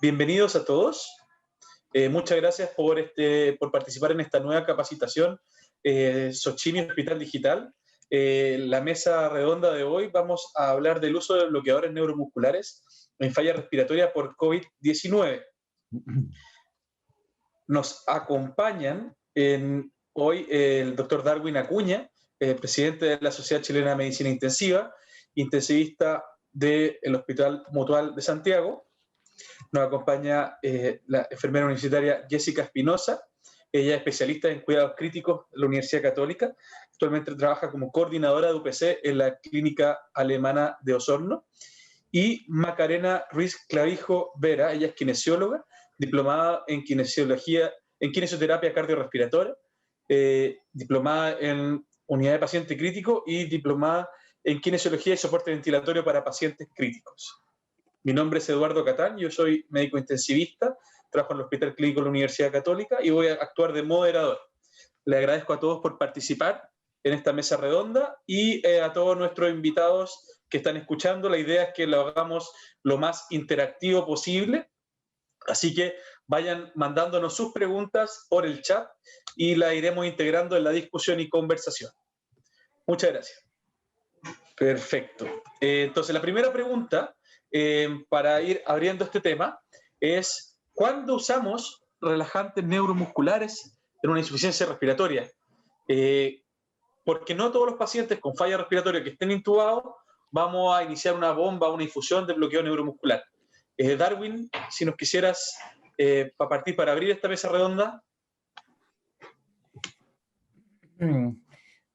Bienvenidos a todos. Muchas gracias por participar en esta nueva capacitación Sochimi Hospital Digital. La mesa redonda de hoy vamos a hablar del uso de bloqueadores neuromusculares en falla respiratoria por COVID-19. Nos acompañan hoy el doctor Darwin Acuña, presidente de la Sociedad Chilena de Medicina Intensiva, intensivista del Hospital Mutual de Santiago. Nos acompaña la enfermera universitaria Jessica Espinosa. Ella es especialista en cuidados críticos de la Universidad Católica. Actualmente trabaja como coordinadora de UPC en la Clínica Alemana de Osorno. Y Macarena Ruiz Clavijo Vera, ella es kinesióloga, diplomada en kinesioterapia cardiorrespiratoria, diplomada en unidad de paciente crítico y diplomada en kinesiología y soporte ventilatorio para pacientes críticos. Mi nombre es Eduardo Catán, yo soy médico intensivista, trabajo en el Hospital Clínico de la Universidad Católica y voy a actuar de moderador. Le agradezco a todos por participar en esta mesa redonda y a todos nuestros invitados que están escuchando. La idea es que lo hagamos lo más interactivo posible, así que vayan mandándonos sus preguntas por el chat y las iremos integrando en la discusión y conversación. Muchas gracias. Perfecto. Entonces, la primera pregunta para ir abriendo este tema es: ¿cuándo usamos relajantes neuromusculares en una insuficiencia respiratoria? Porque no todos los pacientes con falla respiratoria que estén intubados vamos a iniciar una bomba, una infusión de bloqueo neuromuscular. Darwin, si nos quisieras para abrir esta mesa redonda.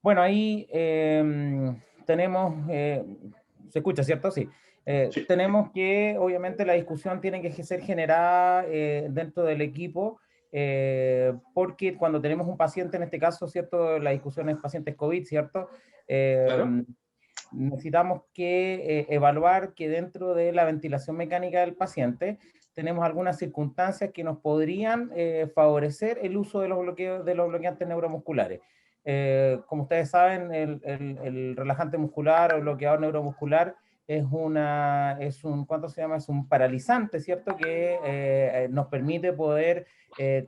Bueno, ahí tenemos, se escucha, ¿cierto? Sí. Sí. Tenemos que, obviamente, la discusión tiene que ser generada dentro del equipo, porque cuando tenemos un paciente, en este caso, ¿cierto? La discusión es pacientes COVID, ¿cierto? Claro. Necesitamos que evaluar que dentro de la ventilación mecánica del paciente tenemos algunas circunstancias que nos podrían favorecer el uso de los bloqueantes neuromusculares. Como ustedes saben, el relajante muscular o el bloqueador neuromuscular es un paralizante, ¿cierto? Que nos permite poder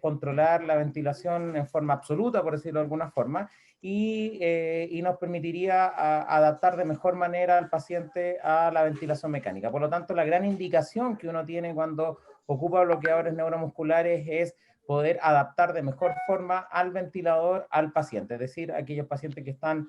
controlar la ventilación en forma absoluta, por decirlo de alguna forma, y nos permitiría adaptar de mejor manera al paciente a la ventilación mecánica. Por lo tanto, la gran indicación que uno tiene cuando ocupa bloqueadores neuromusculares es poder adaptar de mejor forma al ventilador al paciente, es decir, aquellos pacientes que están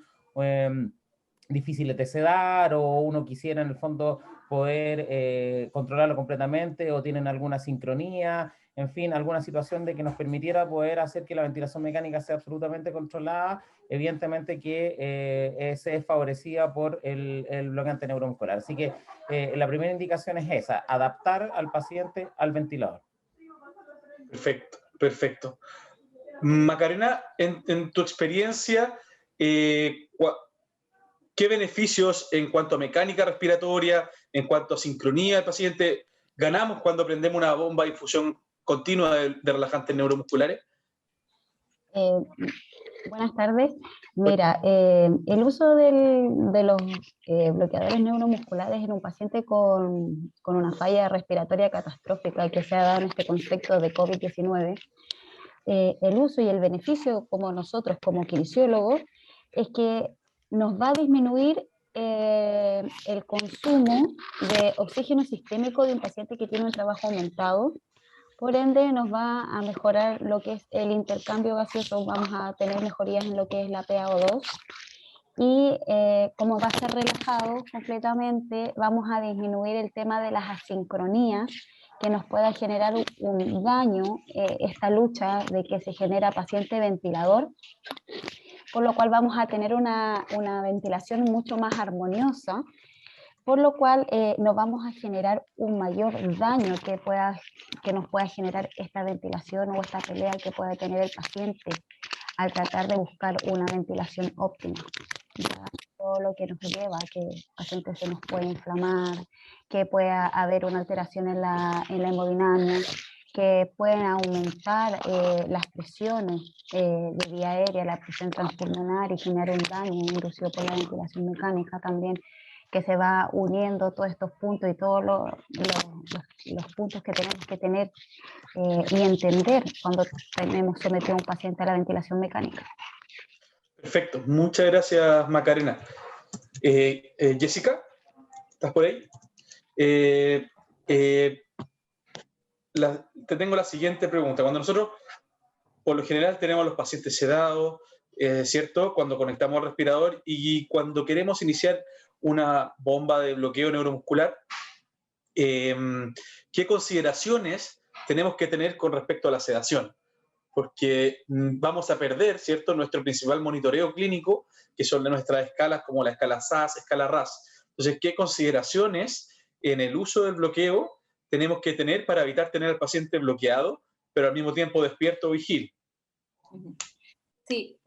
difíciles de sedar o uno quisiera en el fondo poder controlarlo completamente o tienen alguna sincronía, en fin, alguna situación de que nos permitiera poder hacer que la ventilación mecánica sea absolutamente controlada, evidentemente que se es favorecida por el bloqueante neuromuscular. Así que la primera indicación es esa, adaptar al paciente al ventilador. Perfecto, perfecto. Macarena, en tu experiencia, ¿qué beneficios en cuanto a mecánica respiratoria, en cuanto a sincronía del paciente, ganamos cuando prendemos una bomba de infusión continua de relajantes neuromusculares? Buenas tardes. Mira, el uso de los bloqueadores neuromusculares en un paciente con una falla respiratoria catastrófica que se ha dado en este contexto de COVID-19, el uso y el beneficio como nosotros, como kinesiólogos, es que nos va a disminuir el consumo de oxígeno sistémico de un paciente que tiene un trabajo aumentado. Por ende, nos va a mejorar lo que es el intercambio gaseoso, vamos a tener mejorías en lo que es la PaO2 y como va a ser relajado completamente, vamos a disminuir el tema de las asincronías que nos pueda generar un daño, esta lucha de que se genera paciente-ventilador, por lo cual vamos a tener una ventilación mucho más armoniosa, por lo cual no vamos a generar un mayor daño que nos pueda generar esta ventilación o esta pelea que pueda tener el paciente al tratar de buscar una ventilación óptima. ¿Ya? Todo lo que nos lleva a que el paciente se nos puede inflamar, que pueda haber una alteración en la hemodinamia, que pueden aumentar las presiones de vía aérea, la presión transpulmonar y generar un daño inducido por la ventilación mecánica también que se va uniendo todos estos puntos y todos los puntos que tenemos que tener y entender cuando tenemos sometido a un paciente a la ventilación mecánica. Perfecto, muchas gracias Macarena. Jessica, ¿estás por ahí? Te tengo la siguiente pregunta. Cuando nosotros, por lo general, tenemos a los pacientes sedados, ¿cierto? Cuando conectamos al respirador y cuando queremos iniciar una bomba de bloqueo neuromuscular, ¿qué consideraciones tenemos que tener con respecto a la sedación? Porque vamos a perder, ¿cierto?, nuestro principal monitoreo clínico, que son de nuestras escalas como la escala SAS, escala RAS. Entonces, ¿qué consideraciones en el uso del bloqueo tenemos que tener para evitar tener al paciente bloqueado, pero al mismo tiempo despierto o vigil? Sí,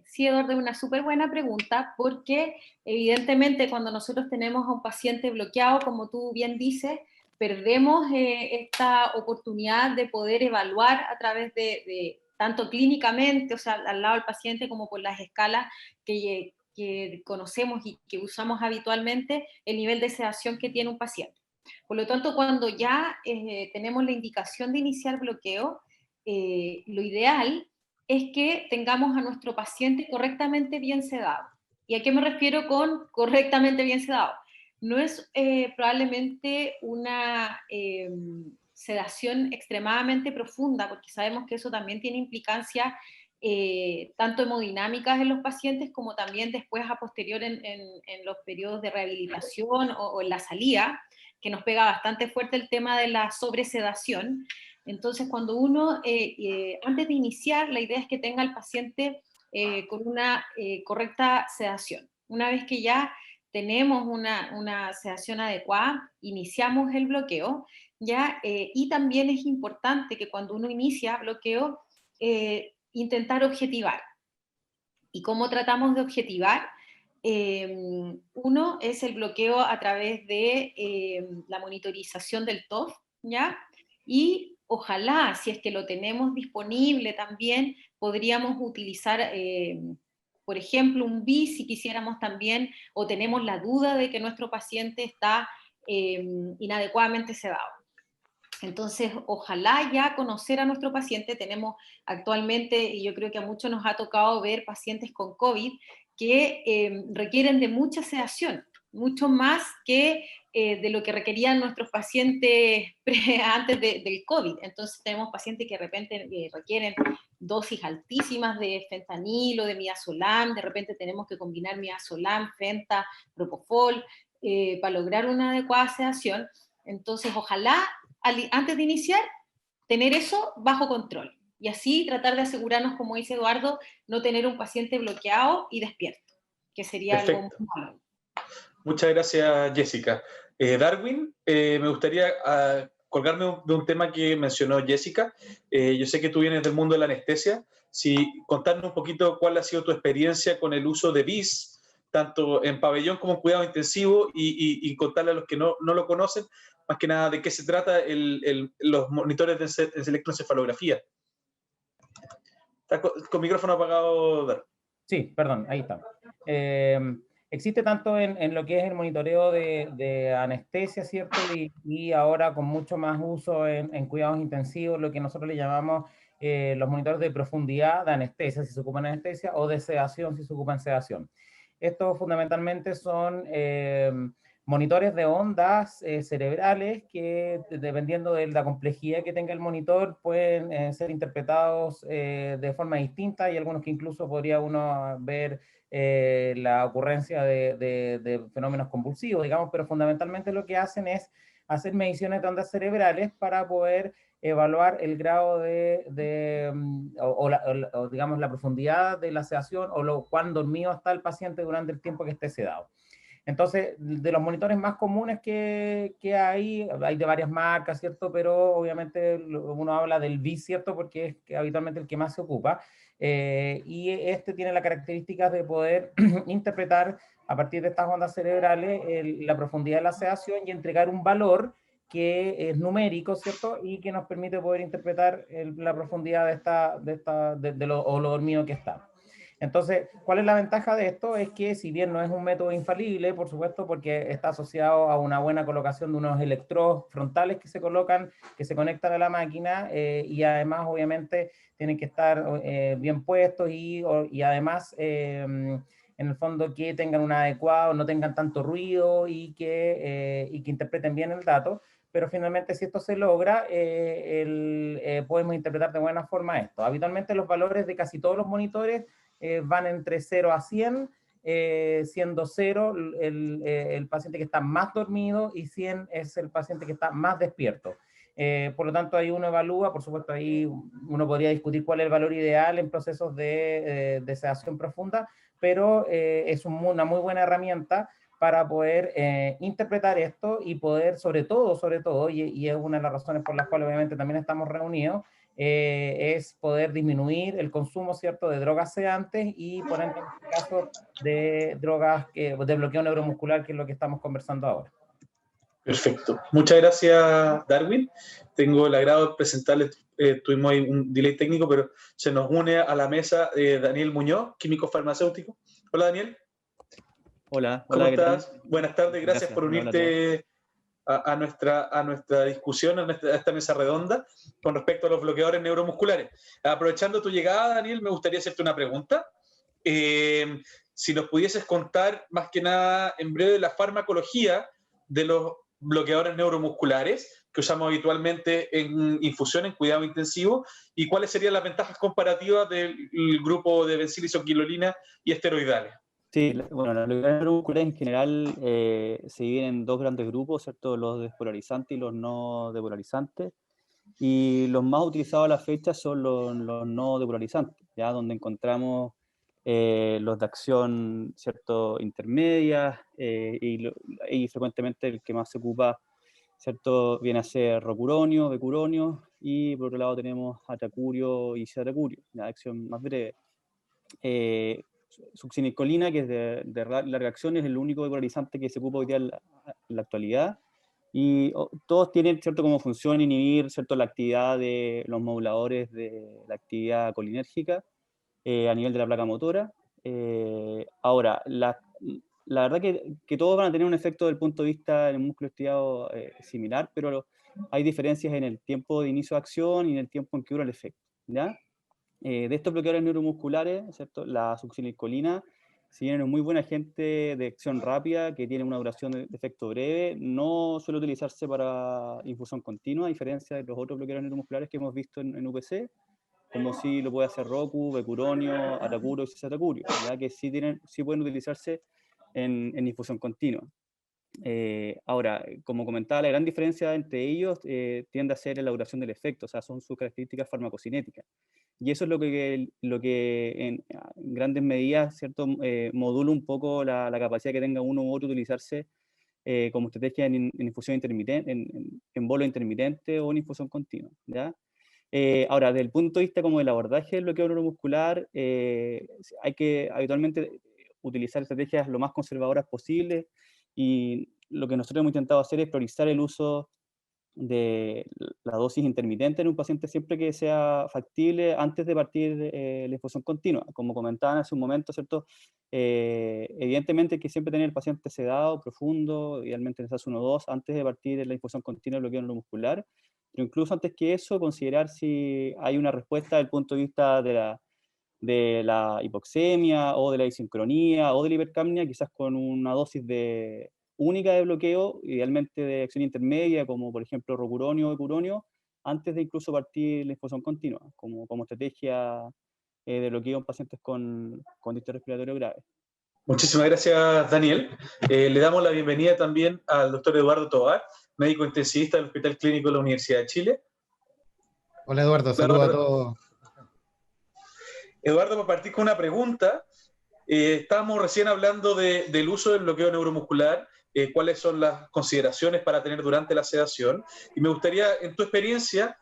sí, Eduardo, es una súper buena pregunta, porque evidentemente cuando nosotros tenemos a un paciente bloqueado, como tú bien dices, perdemos esta oportunidad de poder evaluar a través de tanto clínicamente, o sea, al lado del paciente, como por las escalas que conocemos y que usamos habitualmente, el nivel de sedación que tiene un paciente. Por lo tanto, cuando ya tenemos la indicación de iniciar bloqueo, lo ideal es que tengamos a nuestro paciente correctamente bien sedado. ¿Y a qué me refiero con correctamente bien sedado? No es probablemente una sedación extremadamente profunda, porque sabemos que eso también tiene implicancias tanto hemodinámicas en los pacientes como también después a posterior en los periodos de rehabilitación o en la salida, que nos pega bastante fuerte el tema de la sobresedación. Entonces, cuando uno, antes de iniciar, la idea es que tenga al paciente con una correcta sedación. Una vez que ya tenemos una sedación adecuada, iniciamos el bloqueo, ¿ya? Y también es importante que cuando uno inicia bloqueo, intentar objetivar. ¿Y cómo tratamos de objetivar? Uno es el bloqueo a través de la monitorización del TOF, ¿ya? Y ojalá, si es que lo tenemos disponible también, podríamos utilizar, por ejemplo, un BIS si quisiéramos también, o tenemos la duda de que nuestro paciente está inadecuadamente sedado. Entonces, ojalá ya conocer a nuestro paciente. Tenemos actualmente, y yo creo que a muchos nos ha tocado ver pacientes con COVID que requieren de mucha sedación, mucho más que de lo que requerían nuestros pacientes antes del COVID. Entonces tenemos pacientes que de repente requieren dosis altísimas de fentanilo, de midazolam, de repente tenemos que combinar midazolam, fenta, propofol, para lograr una adecuada sedación. Entonces, ojalá antes de iniciar, tener eso bajo control. Y así tratar de asegurarnos, como dice Eduardo, no tener un paciente bloqueado y despierto, que sería Perfecto. Algo malo. Muchas gracias, Jessica. Darwin, me gustaría colgarme de un tema que mencionó Jessica. Yo sé que tú vienes del mundo de la anestesia. Si contarnos un poquito cuál ha sido tu experiencia con el uso de BIS, tanto en pabellón como en cuidado intensivo, y contarle a los que no lo conocen, más que nada de qué se trata los monitores de electroencefalografía. Está con micrófono apagado, Darwin. Sí, perdón, ahí está. Existe tanto en lo que es el monitoreo de anestesia, ¿cierto? Y ahora con mucho más uso en cuidados intensivos, lo que nosotros le llamamos los monitores de profundidad de anestesia, si se ocupan anestesia, o de sedación, si se ocupan sedación. Estos fundamentalmente son monitores de ondas cerebrales que, dependiendo de la complejidad que tenga el monitor, pueden ser interpretados de forma distinta, y algunos que incluso podría uno ver la ocurrencia de fenómenos convulsivos, digamos, pero fundamentalmente lo que hacen es hacer mediciones de ondas cerebrales para poder evaluar el grado o digamos la profundidad de la sedación, o cuán dormido está el paciente durante el tiempo que esté sedado. Entonces, de los monitores más comunes que hay de varias marcas, ¿cierto? Pero obviamente uno habla del BIS, ¿cierto? Porque es habitualmente el que más se ocupa. Y este tiene las características de poder interpretar a partir de estas ondas cerebrales la profundidad de la sedación y entregar un valor que es numérico, ¿cierto? Y que nos permite poder interpretar la profundidad de lo dormido que está. Entonces, ¿cuál es la ventaja de esto? Es que si bien no es un método infalible, por supuesto, porque está asociado a una buena colocación de unos electrodos frontales que se colocan, que se conectan a la máquina, y además, obviamente, tienen que estar bien puestos y además, en el fondo, que tengan un adecuado, no tengan tanto ruido y que interpreten bien el dato. Pero finalmente, si esto se logra, podemos interpretar de buena forma esto. Habitualmente los valores de casi todos los monitores van entre 0 a 100, siendo 0 el paciente que está más dormido y 100 es el paciente que está más despierto. Por lo tanto, ahí uno evalúa, por supuesto, ahí uno podría discutir cuál es el valor ideal en procesos de sedación profunda, pero es una muy buena herramienta para poder interpretar esto y poder, sobre todo, y es una de las razones por las cuales obviamente también estamos reunidos, es poder disminuir el consumo, ¿cierto?, de drogas sedantes y, por ende, en este caso, de drogas de bloqueo neuromuscular, que es lo que estamos conversando ahora. Perfecto. Muchas gracias, Darwin. Tengo el agrado de presentarles, tuvimos ahí un delay técnico, pero se nos une a la mesa Daniel Muñoz, químico farmacéutico. Hola, Daniel. Hola, ¿Cómo hola, estás? Buenas tardes, gracias por unirte a nuestra discusión, a esta mesa redonda con respecto a los bloqueadores neuromusculares. Aprovechando tu llegada, Daniel, me gustaría hacerte una pregunta. Si nos pudieses contar, más que nada, en breve, la farmacología de los bloqueadores neuromusculares que usamos habitualmente en infusión, en cuidado intensivo, y cuáles serían las ventajas comparativas del grupo de bencilizokilolina y esteroidales. Sí, bueno, los bloqueadores neuromusculares en general se dividen en dos grandes grupos, ¿cierto? Los despolarizantes y los no depolarizantes. Y los más utilizados a la fecha son los no depolarizantes, ¿ya? Donde encontramos los de acción, ¿cierto?, intermedia, y frecuentemente el que más se ocupa, ¿cierto?, viene a ser rocuronio, becuronio, y por otro lado tenemos atracurio y citracurio, la acción más breve. Succinilcolina, que es de larga acción, es el único depolarizante que se ocupa hoy día en la actualidad, y todos tienen, ¿cierto?, como función inhibir, ¿cierto?, la actividad de los moduladores de la actividad colinérgica a nivel de la placa motora. Ahora, la verdad que todos van a tener un efecto desde el punto de vista del músculo estriado similar, pero hay diferencias en el tiempo de inicio de acción y en el tiempo en que dura el efecto, ¿ya? De estos bloqueadores neuromusculares, ¿cierto?, la succinilcolina, si bien es muy buena agente de acción rápida, que tiene una duración de efecto breve, no suele utilizarse para infusión continua, a diferencia de los otros bloqueadores neuromusculares que hemos visto en UPC, como si lo puede hacer Roku, becuronio, atacuro y citracurio, ya que sí pueden utilizarse en infusión continua. Ahora, como comentaba, la gran diferencia entre ellos tiende a ser la duración del efecto, o sea, son sus características farmacocinéticas. Y eso es lo que en grandes medidas, ¿cierto?, modula un poco la capacidad que tenga uno u otro de utilizarse como estrategia en infusión intermitente, en bolo intermitente o en infusión continua, ¿ya? Ahora, desde el punto de vista como del abordaje del bloqueo neuromuscular, hay que habitualmente utilizar estrategias lo más conservadoras posibles, y lo que nosotros hemos intentado hacer es priorizar el uso de la dosis intermitente en un paciente siempre que sea factible antes de partir la infusión continua. Como comentaban hace un momento, ¿cierto? Evidentemente hay que siempre tener el paciente sedado, profundo, idealmente en fase 1-2, antes de partir la infusión continua de bloqueo neuromuscular, pero incluso antes que eso, considerar si hay una respuesta desde el punto de vista de la hipoxemia o de la disincronía o de la hipercapnia, quizás con una dosis única de bloqueo, idealmente de acción intermedia, como por ejemplo rocuronio o becuronio, antes de incluso partir la infusión continua, como estrategia de bloqueo en pacientes con distrés respiratorio grave. Muchísimas gracias, Daniel. Le damos la bienvenida también al doctor Eduardo Tovar, médico intensivista del Hospital Clínico de la Universidad de Chile. Hola, Eduardo. Saludos a todos. Eduardo, para partir con una pregunta, estábamos recién hablando del uso del bloqueo neuromuscular, cuáles son las consideraciones para tener durante la sedación, y me gustaría, en tu experiencia,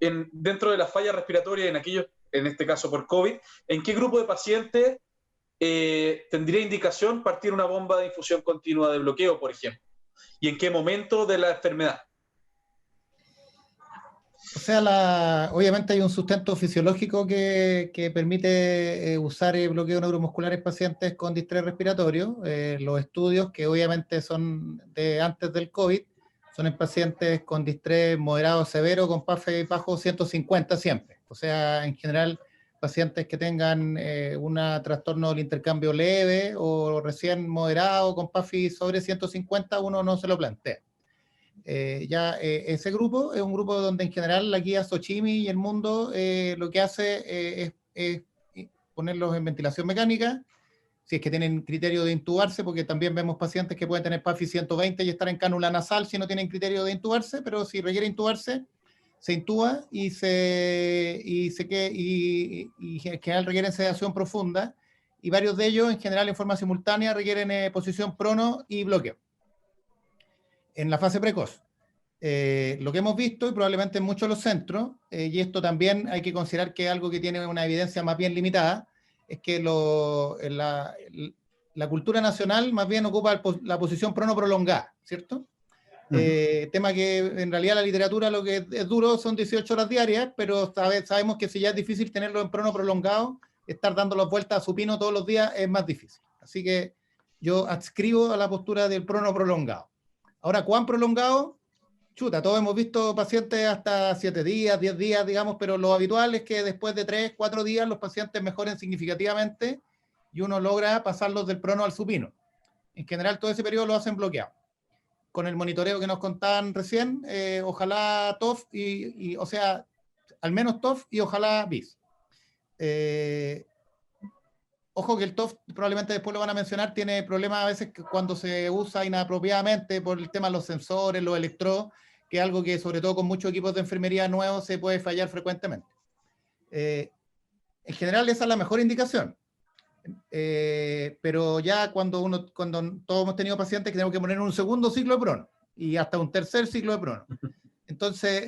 dentro de la falla respiratoria, en este caso por COVID, ¿en qué grupo de pacientes tendría indicación partir una bomba de infusión continua de bloqueo, por ejemplo? ¿Y en qué momento de la enfermedad? O sea, obviamente hay un sustento fisiológico que permite usar bloqueo neuromuscular en pacientes con distrés respiratorio. Los estudios, que obviamente son de antes del COVID, son en pacientes con distrés moderado severo con PAFE bajo 150 siempre. O sea, en general, pacientes que tengan un trastorno del intercambio leve o recién moderado con PAFE sobre 150, uno no se lo plantea. Ese grupo es un grupo donde en general la guía Xochimi y el mundo lo que hace es ponerlos en ventilación mecánica, si es que tienen criterio de intubarse, porque también vemos pacientes que pueden tener PAFI 120 y estar en cánula nasal si no tienen criterio de intubarse, pero si requiere intubarse, se intuba y en general requieren sedación profunda, y varios de ellos en general en forma simultánea requieren posición prono y bloqueo en la fase precoz. Lo que hemos visto, y probablemente en muchos de los centros, y esto también hay que considerar que es algo que tiene una evidencia más bien limitada, es que la cultura nacional más bien ocupa la posición prono prolongada, ¿cierto? Tema que en realidad la literatura lo que es duro son 18 horas diarias, pero sabemos que si ya es difícil tenerlo en prono prolongado, estar dando las vueltas a supino todos los días es más difícil. Así que yo adscribo a la postura del prono prolongado. Ahora, ¿cuán prolongado? Chuta, todos hemos visto pacientes hasta 7 días, 10 días, digamos, pero lo habitual es que después de 3, 4 días los pacientes mejoren significativamente y uno logra pasarlos del prono al supino. En general, todo ese periodo lo hacen bloqueado. Con el monitoreo que nos contaban recién, ojalá TOF o sea, al menos TOF y ojalá BIS. Ojo que el TOF, probablemente después lo van a mencionar, tiene problemas a veces cuando se usa inapropiadamente por el tema de los sensores, los electrodos, que es algo que sobre todo con muchos equipos de enfermería nuevos se puede fallar frecuentemente. En general esa es la mejor indicación, pero ya cuando todos hemos tenido pacientes que tenemos que poner un segundo ciclo de prono y hasta un tercer ciclo de prono. Entonces,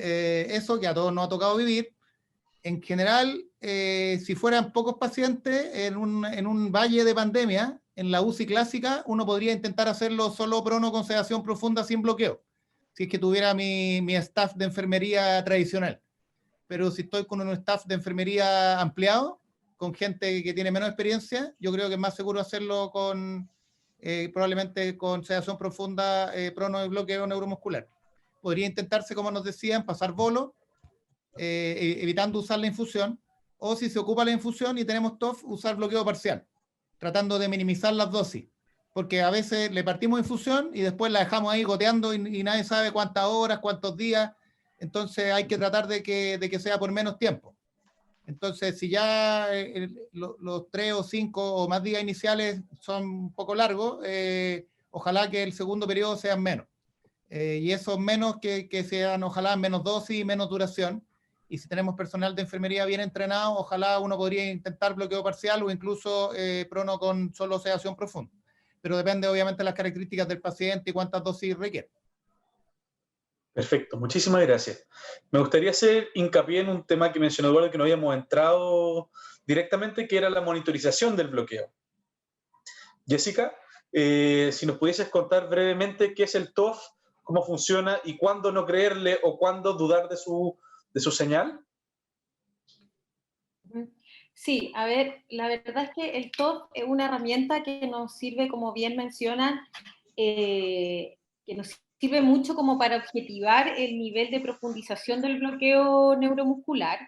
eso que a todos nos ha tocado vivir. En general, si fueran pocos pacientes en un valle de pandemia, en la UCI clásica, uno podría intentar hacerlo solo prono con sedación profunda sin bloqueo, si es que tuviera mi staff de enfermería tradicional. Pero si estoy con un staff de enfermería ampliado, con gente que tiene menos experiencia, yo creo que es más seguro hacerlo probablemente con sedación profunda, prono y bloqueo neuromuscular. Podría intentarse, como nos decían, pasar bolo, evitando usar la infusión, o si se ocupa la infusión y tenemos TOF, usar bloqueo parcial, tratando de minimizar las dosis, porque a veces le partimos infusión y después la dejamos ahí goteando y nadie sabe cuántas horas, cuántos días, entonces hay que tratar de que sea por menos tiempo. Entonces, si ya los 3 o 5 o más días iniciales son un poco largos, ojalá que el segundo periodo sean menos. Y esos menos que sean, ojalá, menos dosis y menos duración. Y si tenemos personal de enfermería bien entrenado, ojalá uno podría intentar bloqueo parcial o incluso prono con solo sedación profunda. Pero depende obviamente de las características del paciente y cuántas dosis requiere. Perfecto, muchísimas gracias. Me gustaría hacer hincapié en un tema que mencionó Eduardo, que no habíamos entrado directamente, que era la monitorización del bloqueo. Jessica, si nos pudieses contar brevemente qué es el TOF, cómo funciona y cuándo no creerle o cuándo dudar de su señal. Sí, a ver, la verdad es que el TOF es una herramienta que nos sirve, como bien mencionan, que nos sirve mucho como para objetivar el nivel de profundización del bloqueo neuromuscular.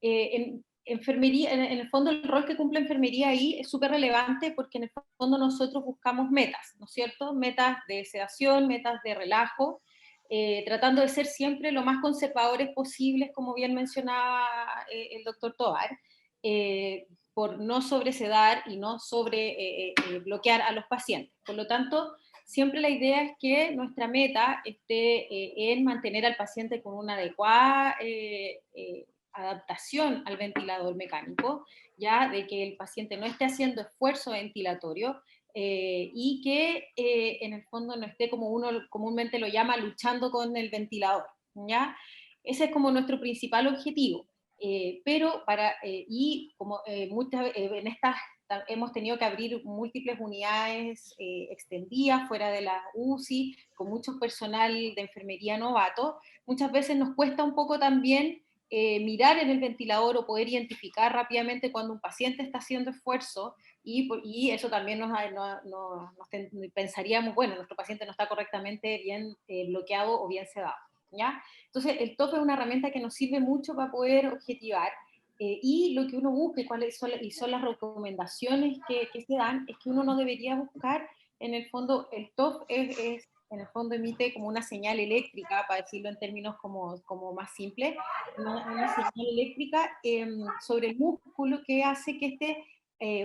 En el fondo el rol que cumple enfermería ahí es súper relevante porque en el fondo nosotros buscamos metas, ¿no es cierto? Metas de sedación, metas de relajo, tratando de ser siempre lo más conservadores posibles, como bien mencionaba el doctor Tovar, por no sobresedar y no bloquear a los pacientes. Por lo tanto, siempre la idea es que nuestra meta esté en mantener al paciente con una adecuada adaptación al ventilador mecánico, ya de que el paciente no esté haciendo esfuerzo ventilatorio y que en el fondo no esté, como uno comúnmente lo llama, luchando con el ventilador, ¿ya? Ese es como nuestro principal objetivo. Pero en estas hemos tenido que abrir múltiples unidades extendidas fuera de la UCI, con mucho personal de enfermería novato. Muchas veces nos cuesta un poco también mirar en el ventilador o poder identificar rápidamente cuando un paciente está haciendo esfuerzo, y eso también pensaríamos, bueno, nuestro paciente no está correctamente bien bloqueado o bien sedado, ¿ya? Entonces, el TOF es una herramienta que nos sirve mucho para poder objetivar, y lo que uno busca y son las recomendaciones que se dan, es que uno no debería buscar, en el fondo, el TOF en el fondo emite como una señal eléctrica, para decirlo en términos como más simples, una señal eléctrica sobre el músculo que hace que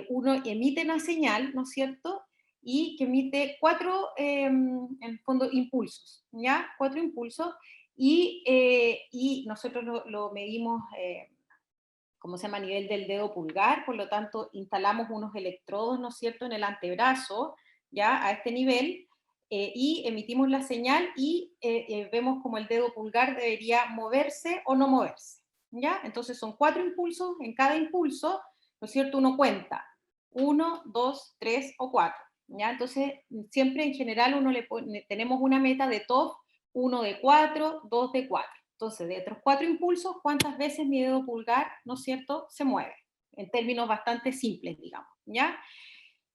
uno emite una señal, ¿no es cierto?, y que emite 4, en el fondo, impulsos, ¿ya? 4 impulsos, y nosotros lo medimos, ¿cómo se llama?, a nivel del dedo pulgar. Por lo tanto, instalamos unos electrodos, ¿no es cierto?, en el antebrazo, ya a este nivel, y emitimos la señal, y vemos como el dedo pulgar debería moverse o no moverse, ¿ya? Entonces son 4 impulsos. En cada impulso, ¿no es cierto?, uno cuenta 1, 2, 3 o 4, ¿ya? Entonces, siempre en general tenemos una meta de TOF, 1 de 4, 2 de 4. Entonces, de otros 4 impulsos, ¿cuántas veces mi dedo pulgar, ¿no es cierto?, se mueve? En términos bastante simples, digamos, ¿ya?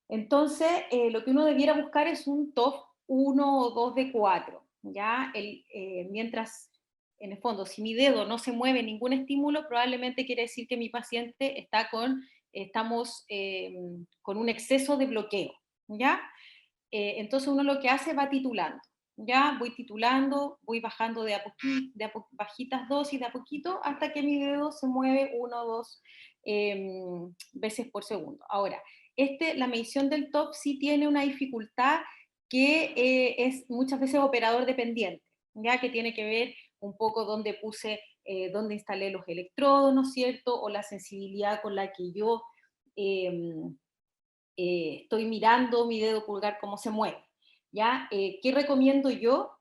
Entonces, lo que uno debiera buscar es un TOF 1 o 2 de 4, ¿ya? Mientras, en el fondo, si mi dedo no se mueve ningún estímulo, probablemente quiere decir que mi paciente estamos con un exceso de bloqueo, ¿ya? Entonces uno lo que hace, va titulando, ¿ya? Voy titulando, voy bajando bajitas dosis de a poquito, hasta que mi dedo se mueve 1 o 2 veces por segundo. Ahora, la medición del TOF sí tiene una dificultad, que es muchas veces operador dependiente, ¿ya? Que tiene que ver un poco dónde dónde instalé los electrodos, ¿no es cierto?, o la sensibilidad con la que yo estoy mirando mi dedo pulgar cómo se mueve, ¿ya? ¿Qué recomiendo yo?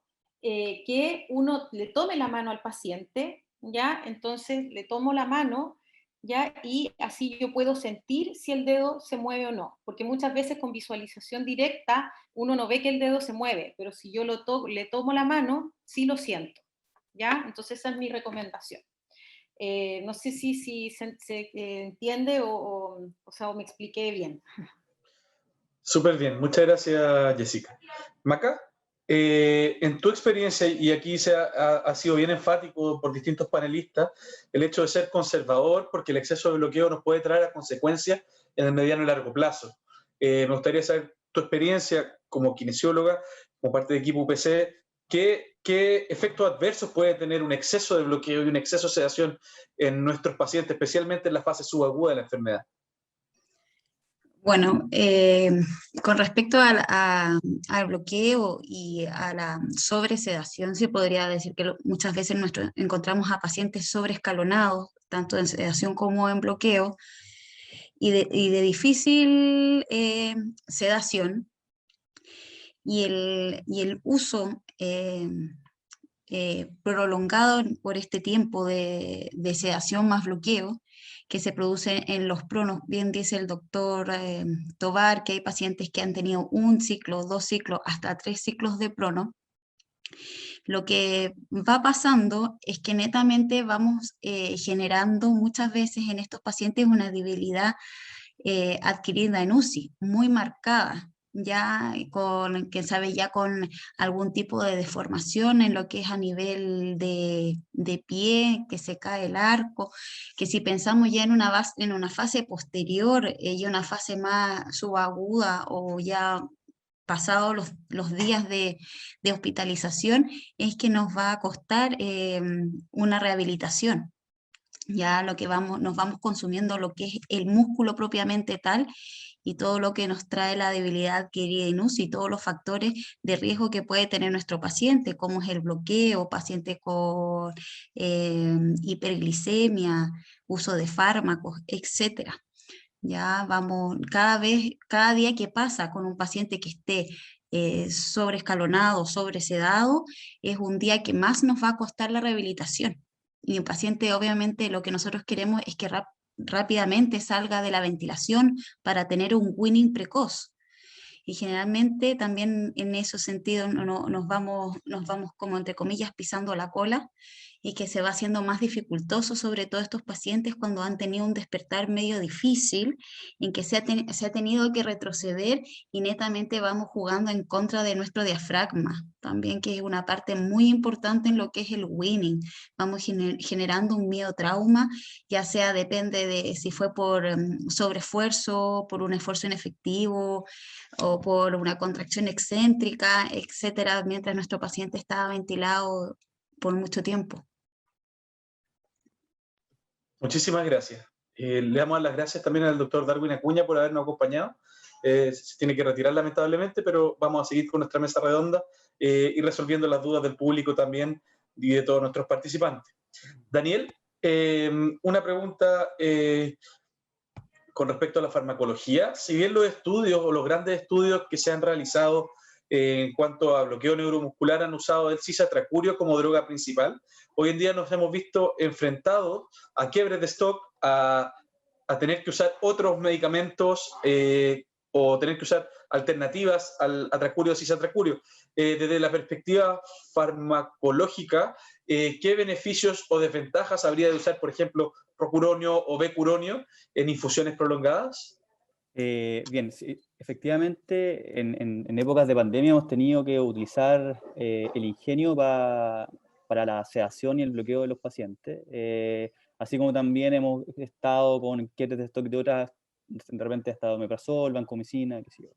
Que uno le tome la mano al paciente, ¿ya? Entonces le tomo la mano, ¿ya? Y así yo puedo sentir si el dedo se mueve o no, porque muchas veces con visualización directa uno no ve que el dedo se mueve, pero si yo le tomo la mano, sí lo siento, ¿ya? Entonces esa es mi recomendación. No sé si se entiende o me expliqué bien. Súper bien, muchas gracias, Jessica. Maca, en tu experiencia, y aquí ha sido bien enfático por distintos panelistas, el hecho de ser conservador, porque el exceso de bloqueo nos puede traer a consecuencias en el mediano y largo plazo. Me gustaría saber tu experiencia como kinesióloga, como parte del equipo UPC, ¿qué efectos adversos puede tener un exceso de bloqueo y un exceso de sedación en nuestros pacientes, especialmente en la fase subaguda de la enfermedad? Bueno, con respecto al bloqueo y a la sobresedación, se podría decir que muchas veces encontramos a pacientes sobreescalonados, tanto en sedación como en bloqueo, y de difícil sedación, y el uso prolongado por este tiempo de sedación más bloqueo que se produce en los pronos. Bien dice el doctor Tovar que hay pacientes que han tenido 1 ciclo, 2 ciclos, hasta 3 ciclos de prono. Lo que va pasando es que netamente vamos generando muchas veces en estos pacientes una debilidad adquirida en UCI, muy marcada, ya quién sabe, ya con algún tipo de deformación en lo que es a nivel de pie, que se cae el arco, que si pensamos ya en una fase posterior y una fase más subaguda, o ya pasados los días de hospitalización, es que nos va a costar una rehabilitación. Ya nos vamos consumiendo lo que es el músculo propiamente tal, y todo lo que nos trae la debilidad adquirida en UCI, y todos los factores de riesgo que puede tener nuestro paciente, como es el bloqueo, paciente con hiperglicemia, uso de fármacos, etcétera. Ya vamos, cada día que pasa con un paciente que esté sobreescalonado, sobresedado, es un día que más nos va a costar la rehabilitación. Y un paciente, obviamente, lo que nosotros queremos es que rápidamente salga de la ventilación para tener un weaning precoz. Y generalmente también en esos sentidos nos vamos como entre comillas pisando la cola, y que se va haciendo más dificultoso, sobre todo estos pacientes cuando han tenido un despertar medio difícil, en que se ha tenido que retroceder y netamente vamos jugando en contra de nuestro diafragma, también que es una parte muy importante en lo que es el weaning. Vamos generando un miotrauma, ya sea depende de si fue por sobreesfuerzo, por un esfuerzo inefectivo, o por una contracción excéntrica, etcétera, mientras nuestro paciente estaba ventilado por mucho tiempo. Muchísimas gracias. Le damos las gracias también al doctor Darwin Acuña por habernos acompañado. Se tiene que retirar lamentablemente, pero vamos a seguir con nuestra mesa redonda y resolviendo las dudas del público también y de todos nuestros participantes. Daniel, una pregunta con respecto a la farmacología. Si bien los estudios o los grandes estudios que se han realizado en cuanto a bloqueo neuromuscular han usado el cisatracurio como droga principal, hoy en día nos hemos visto enfrentados a quiebres de stock, a tener que usar otros medicamentos o tener que usar alternativas al atracurio o cisatracurio. Desde la perspectiva farmacológica, ¿qué beneficios o desventajas habría de usar, por ejemplo, rocuronio o becuronio en infusiones prolongadas? Bien, sí, efectivamente, en épocas de pandemia hemos tenido que utilizar el ingenio para la sedación y el bloqueo de los pacientes, así como también hemos estado con quiebres de stock de otras, de repente ha estado omeprazol, vancomicina, qué sé yo.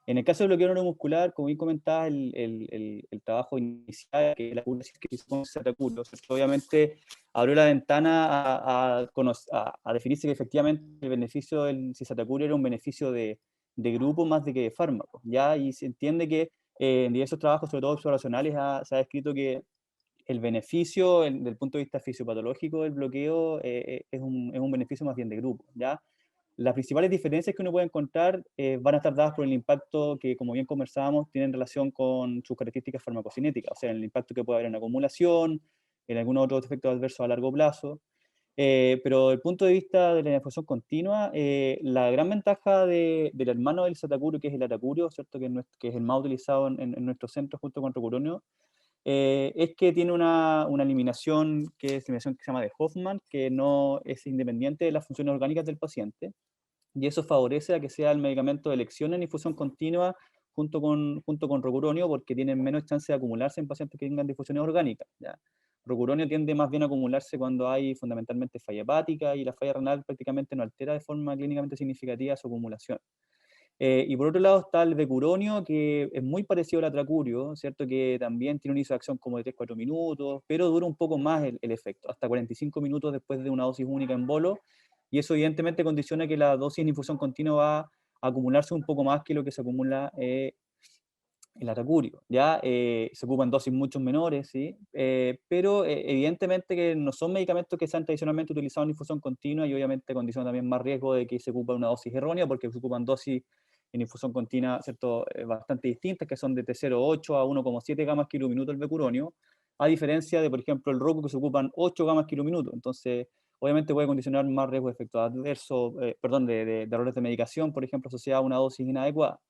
En el caso del bloqueo neuromuscular, como bien comentaba, el trabajo inicial, que es la cura que hizo con cisatracurio, obviamente abrió la ventana a definirse que efectivamente el beneficio del cisatracurio era un beneficio de grupo más de que de fármaco, ¿ya? Y se entiende que en diversos trabajos, sobre todo observacionales, se ha descrito que el beneficio desde el punto de vista fisiopatológico del bloqueo es un beneficio más bien de grupo, ¿ya? Las principales diferencias que uno puede encontrar van a estar dadas por el impacto que, como bien conversábamos, tienen relación con sus características farmacocinéticas, o sea, el impacto que puede haber en acumulación, en algunos otros efectos adversos a largo plazo. Pero desde el punto de vista de la infusión continua, la gran ventaja del hermano del cisatracurio, que es el atacurio, ¿cierto? Que es el más utilizado en nuestro centro junto con rocuronio, es que tiene una eliminación que es eliminación que se llama de Hoffman, que no es independiente de las funciones orgánicas del paciente, y eso favorece a que sea el medicamento de elección en infusión continua junto con rocuronio, porque tienen menos chance de acumularse en pacientes que tengan difusiones orgánicas, ¿ya? Rocuronio tiende más bien a acumularse cuando hay fundamentalmente falla hepática, y la falla renal prácticamente no altera de forma clínicamente significativa su acumulación. Y por otro lado está el becuronio, que es muy parecido al atracurio, ¿cierto? Que también tiene un inicio de acción como de 3-4 minutos, pero dura un poco más el efecto, hasta 45 minutos después de una dosis única en bolo, y eso evidentemente condiciona que la dosis en infusión continua va a acumularse un poco más que lo que se acumula el atracurio, ¿ya? Se ocupan dosis mucho menores, ¿sí? Pero evidentemente que no son medicamentos que sean tradicionalmente utilizados en infusión continua, y obviamente condicionan también más riesgo de que se ocupe una dosis errónea, porque se ocupan dosis en infusión continua, ¿cierto? Bastante distintas, que son de T0,8 a 1,7 gamas kilominuto el becuronio, a diferencia de, por ejemplo, el roco, que se ocupan 8 gamas kilominuto. Entonces, obviamente puede condicionar más riesgo de efectos adversos, de errores de medicación, por ejemplo, asociada a una dosis inadecuada.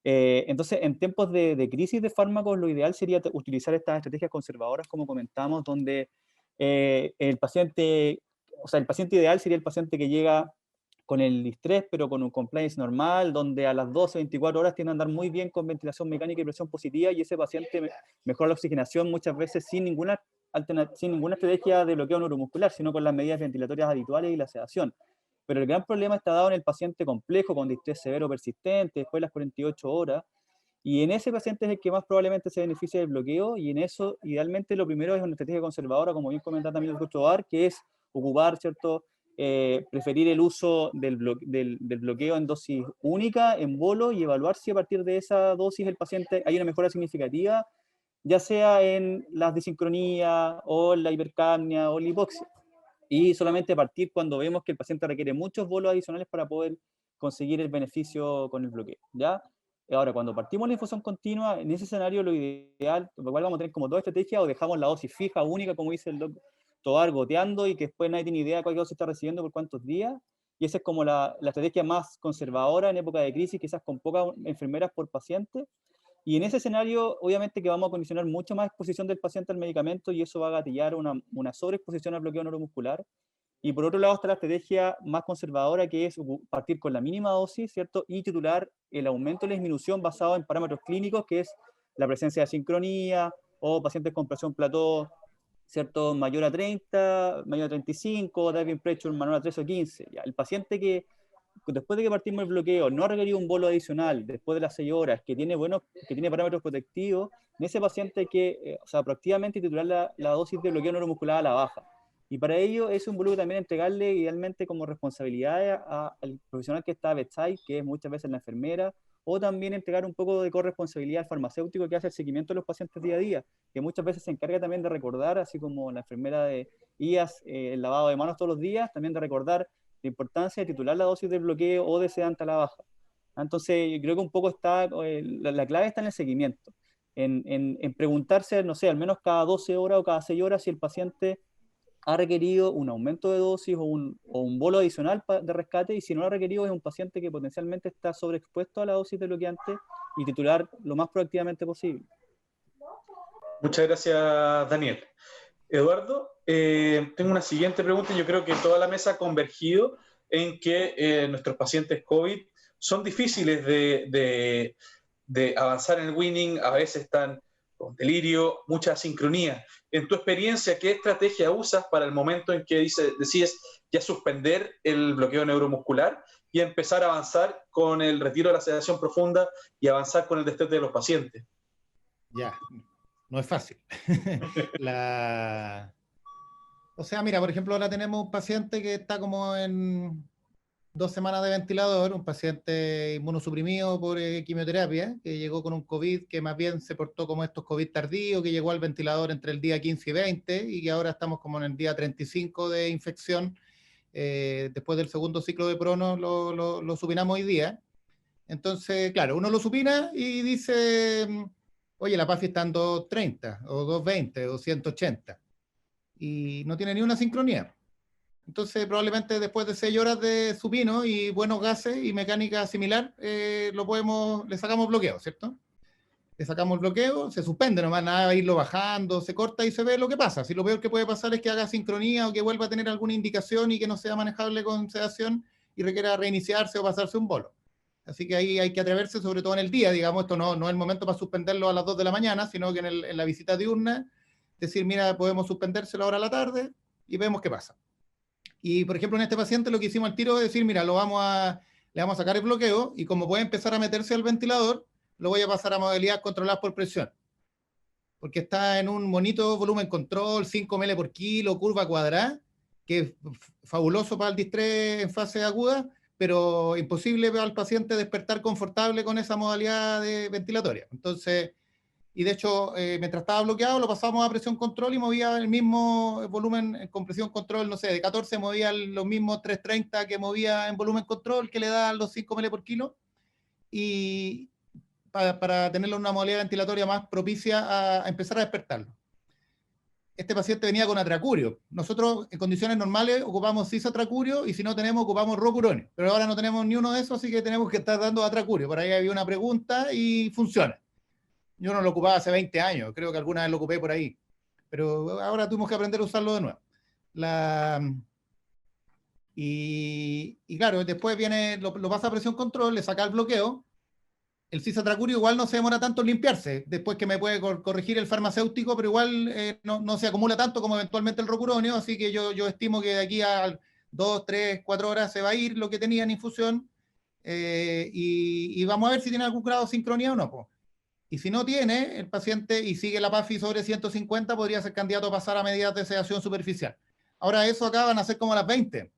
Entonces, en tiempos de crisis de fármacos, lo ideal sería utilizar estas estrategias conservadoras, como comentamos, donde el paciente ideal sería el paciente que llega con el distrés, pero con un compliance normal, donde a las 12-24 horas tiene que andar muy bien con ventilación mecánica y presión positiva, y ese paciente mejora la oxigenación muchas veces sin ninguna estrategia de bloqueo neuromuscular, sino con las medidas ventilatorias habituales y la sedación. Pero el gran problema está dado en el paciente complejo, con distrés severo persistente, después de las 48 horas, y en ese paciente es el que más probablemente se beneficia del bloqueo, y en eso, idealmente, lo primero es una estrategia conservadora, como bien comentaba también el doctor Tovar, que es ocupar, ¿cierto?, preferir el uso del bloqueo en dosis única, en bolo, y evaluar si a partir de esa dosis el paciente hay una mejora significativa, ya sea en las disincronías, o en la hipercapnia, o la hipoxia. Y solamente partir cuando vemos que el paciente requiere muchos bolos adicionales para poder conseguir el beneficio con el bloqueo, ¿ya? Ahora, cuando partimos la infusión continua, en ese escenario lo ideal, lo cual vamos a tener como dos estrategias: o dejamos la dosis fija, única, como dice Tovar goteando y que después nadie tiene idea de cuál dosis está recibiendo por cuántos días. Y esa es como la estrategia más conservadora en época de crisis, quizás con pocas enfermeras por paciente. Y en ese escenario, obviamente que vamos a condicionar mucho más exposición del paciente al medicamento y eso va a gatillar una sobreexposición al bloqueo neuromuscular. Y por otro lado está la estrategia más conservadora, que es partir con la mínima dosis, ¿cierto? Y titular el aumento y la disminución basado en parámetros clínicos, que es la presencia de sincronía o pacientes con presión plató, ¿cierto? Mayor a 30, mayor a 35, driving pressure menor a 3 o 15. Ya, el paciente que después de que partimos el bloqueo no ha requerido un bolo adicional después de las 6 horas, que tiene parámetros protectivos, en ese paciente hay que proactivamente titular la dosis de bloqueo neuromuscular a la baja. Y para ello eso involucra también entregarle idealmente como responsabilidad al profesional que está a bedside, que es muchas veces la enfermera, o también entregar un poco de corresponsabilidad al farmacéutico que hace el seguimiento de los pacientes día a día, que muchas veces se encarga también de recordar, así como la enfermera de IAS, el lavado de manos todos los días, también de recordar la importancia de titular la dosis de bloqueo o de sedante a la baja. Entonces, yo creo que un poco está, la clave está en el seguimiento, en preguntarse, no sé, al menos cada 12 horas o cada 6 horas si el paciente ha requerido un aumento de dosis o un bolo adicional de rescate, y si no lo ha requerido es un paciente que potencialmente está sobreexpuesto a la dosis de bloqueante, y titular lo más proactivamente posible. Muchas gracias, Daniel. Eduardo, tengo una siguiente pregunta. Yo creo que toda la mesa ha convergido en que nuestros pacientes COVID son difíciles de avanzar en el winning, a veces están con delirio, mucha asincronía. En tu experiencia, ¿qué estrategia usas para el momento en que decides ya suspender el bloqueo neuromuscular y empezar a avanzar con el retiro de la sedación profunda y avanzar con el destete de los pacientes? Ya, no es fácil. O sea, mira, por ejemplo, ahora tenemos un paciente que está como en 2 semanas de ventilador, un paciente inmunosuprimido por quimioterapia, que llegó con un COVID que más bien se portó como estos COVID tardíos, que llegó al ventilador entre el día 15 y 20, y que ahora estamos como en el día 35 de infección. Después del segundo ciclo de prono lo supinamos hoy día. Entonces, claro, uno lo supina y dice, oye, la PAFI está en 230, o 220, o 180, y no tiene ni una sincronía. Entonces, probablemente después de 6 horas de supino y buenos gases y mecánica similar, le sacamos bloqueo, ¿cierto? Le sacamos el bloqueo, se suspende nomás, nada va a irlo bajando, se corta y se ve lo que pasa. Si lo peor que puede pasar es que haga sincronía o que vuelva a tener alguna indicación y que no sea manejable con sedación y requiera reiniciarse o pasarse un bolo. Así que ahí hay que atreverse, sobre todo en el día, digamos, esto no es el momento para suspenderlo a las 2 de la mañana, sino que en la visita diurna, decir, mira, podemos suspendérselo ahora a la tarde y vemos qué pasa. Y, por ejemplo, en este paciente lo que hicimos al tiro es decir, mira, le vamos a sacar el bloqueo y como puede empezar a meterse al ventilador, lo voy a pasar a modalidad controlada por presión. Porque está en un bonito volumen control, 5 ml por kilo, curva cuadrada, que es fabuloso para el distrés en fase aguda, pero imposible para el paciente despertar confortable con esa modalidad de ventilatoria. Entonces, y de hecho, mientras estaba bloqueado, lo pasamos a presión control y movía el mismo volumen con presión control, no sé, de 14 movía los mismos 330 que movía en volumen control, que le da los 5 ml por kilo, y para tenerlo en una modalidad ventilatoria más propicia a empezar a despertarlo. Este paciente venía con atracurio. Nosotros, en condiciones normales, ocupamos cisatracurio y si no tenemos, ocupamos rocuronio. Pero ahora no tenemos ni uno de esos, así que tenemos que estar dando atracurio. Por ahí había una pregunta y funciona. Yo no lo ocupaba hace 20 años, creo que alguna vez lo ocupé por ahí. Pero ahora tuvimos que aprender a usarlo de nuevo. Y claro, después viene, lo pasa a presión control, le saca el bloqueo. El cisatracurio igual no se demora tanto en limpiarse, después que me puede corregir el farmacéutico, pero igual no se acumula tanto como eventualmente el rocuronio, así que yo estimo que de aquí a 2, 3, 4 horas se va a ir lo que tenía en infusión, y vamos a ver si tiene algún grado de sincronía o no. Po. Y si no tiene el paciente y sigue la PAFI sobre 150, podría ser candidato a pasar a medidas de sedación superficial. Ahora eso acá van a ser como las 20.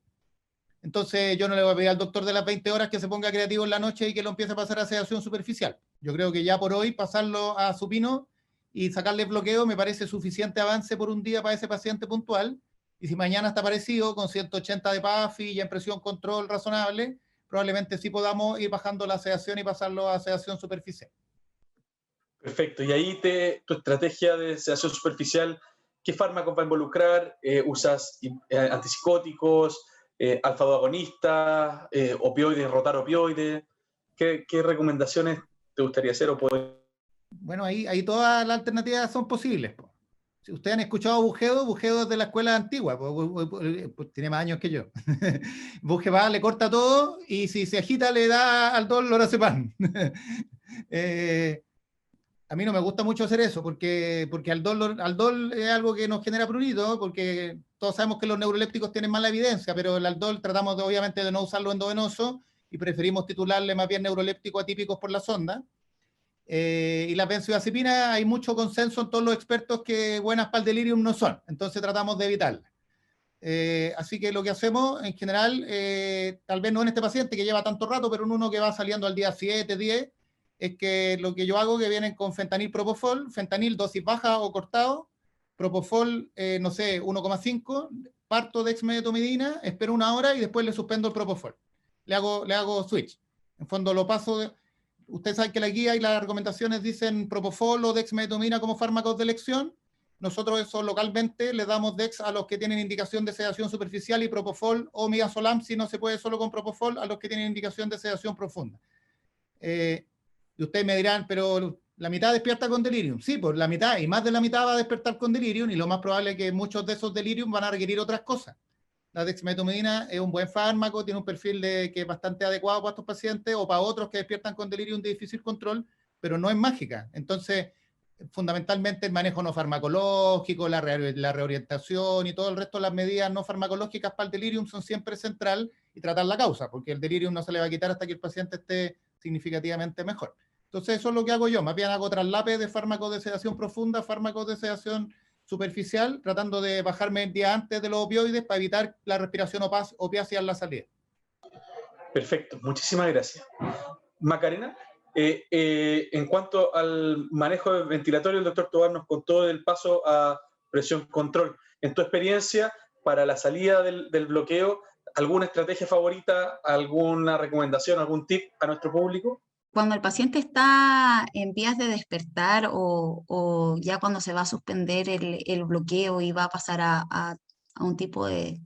Entonces yo no le voy a pedir al doctor de las 20 horas que se ponga creativo en la noche y que lo empiece a pasar a sedación superficial. Yo creo que ya por hoy pasarlo a supino y sacarle bloqueo me parece suficiente avance por un día para ese paciente puntual. Y si mañana está parecido con 180 de PAFI y en presión control razonable, probablemente sí podamos ir bajando la sedación y pasarlo a sedación superficial. Perfecto. Y ahí tu estrategia de sedación superficial ¿Qué fármacos va a involucrar? ¿Usas antipsicóticos, alfa-2 agonistas, opioides, rotar opioides? ¿Qué recomendaciones te gustaría hacer o poder? Bueno, ahí todas las alternativas son posibles, po. Si ustedes han escuchado Bujedo, Bujedo es de la escuela antigua, pues tiene más años que yo. Bujedo va, le corta todo y si se agita le da Aldol lorazepam. A mí no me gusta mucho hacer eso porque Aldol es algo que nos genera prurito, porque todos sabemos que los neurolépticos tienen mala evidencia, pero el Aldol tratamos obviamente de no usarlo endovenoso y preferimos titularle más bien neurolépticos atípicos por la sonda. Y las benzodiazepinas, hay mucho consenso en todos los expertos que buenas para el delirium no son, entonces tratamos de evitarlas. Así que lo que hacemos en general, tal vez no en este paciente que lleva tanto rato, pero en uno que va saliendo al día 7, 10, es que lo que yo hago que vienen con fentanil propofol, fentanil dosis baja o cortado, propofol, no sé, 1,5, parto dexmedetomidina, espero 1 hora y después le suspendo el propofol. Le hago switch. En fondo lo paso de... Ustedes saben que la guía y las recomendaciones dicen propofol o dexmedetomidina como fármacos de elección. Nosotros eso localmente le damos dex a los que tienen indicación de sedación superficial y propofol o midazolam, si no se puede solo con propofol, a los que tienen indicación de sedación profunda. Y ustedes me dirán, pero la mitad despierta con delirium. Sí, pues la mitad y más de la mitad va a despertar con delirium y lo más probable es que muchos de esos delirium van a requerir otras cosas. La dexmedetomidina es un buen fármaco, tiene un perfil que es bastante adecuado para estos pacientes o para otros que despiertan con delirium de difícil control, pero no es mágica. Entonces, fundamentalmente el manejo no farmacológico, la reorientación y todo el resto de las medidas no farmacológicas para el delirium son siempre central y tratar la causa, porque el delirium no se le va a quitar hasta que el paciente esté significativamente mejor. Entonces eso es lo que hago yo, más bien hago traslapes de fármacos de sedación profunda, fármacos de sedación superficial, tratando de bajarme el día antes de los opioides para evitar la respiración opiácea en la salida. Perfecto, muchísimas gracias. Macarena, en cuanto al manejo ventilatorio, el doctor Tovar nos contó del paso a presión control. En tu experiencia, para la salida del bloqueo, ¿alguna estrategia favorita, alguna recomendación, algún tip a nuestro público? Cuando el paciente está en vías de despertar o ya cuando se va a suspender el bloqueo y va a pasar a un tipo de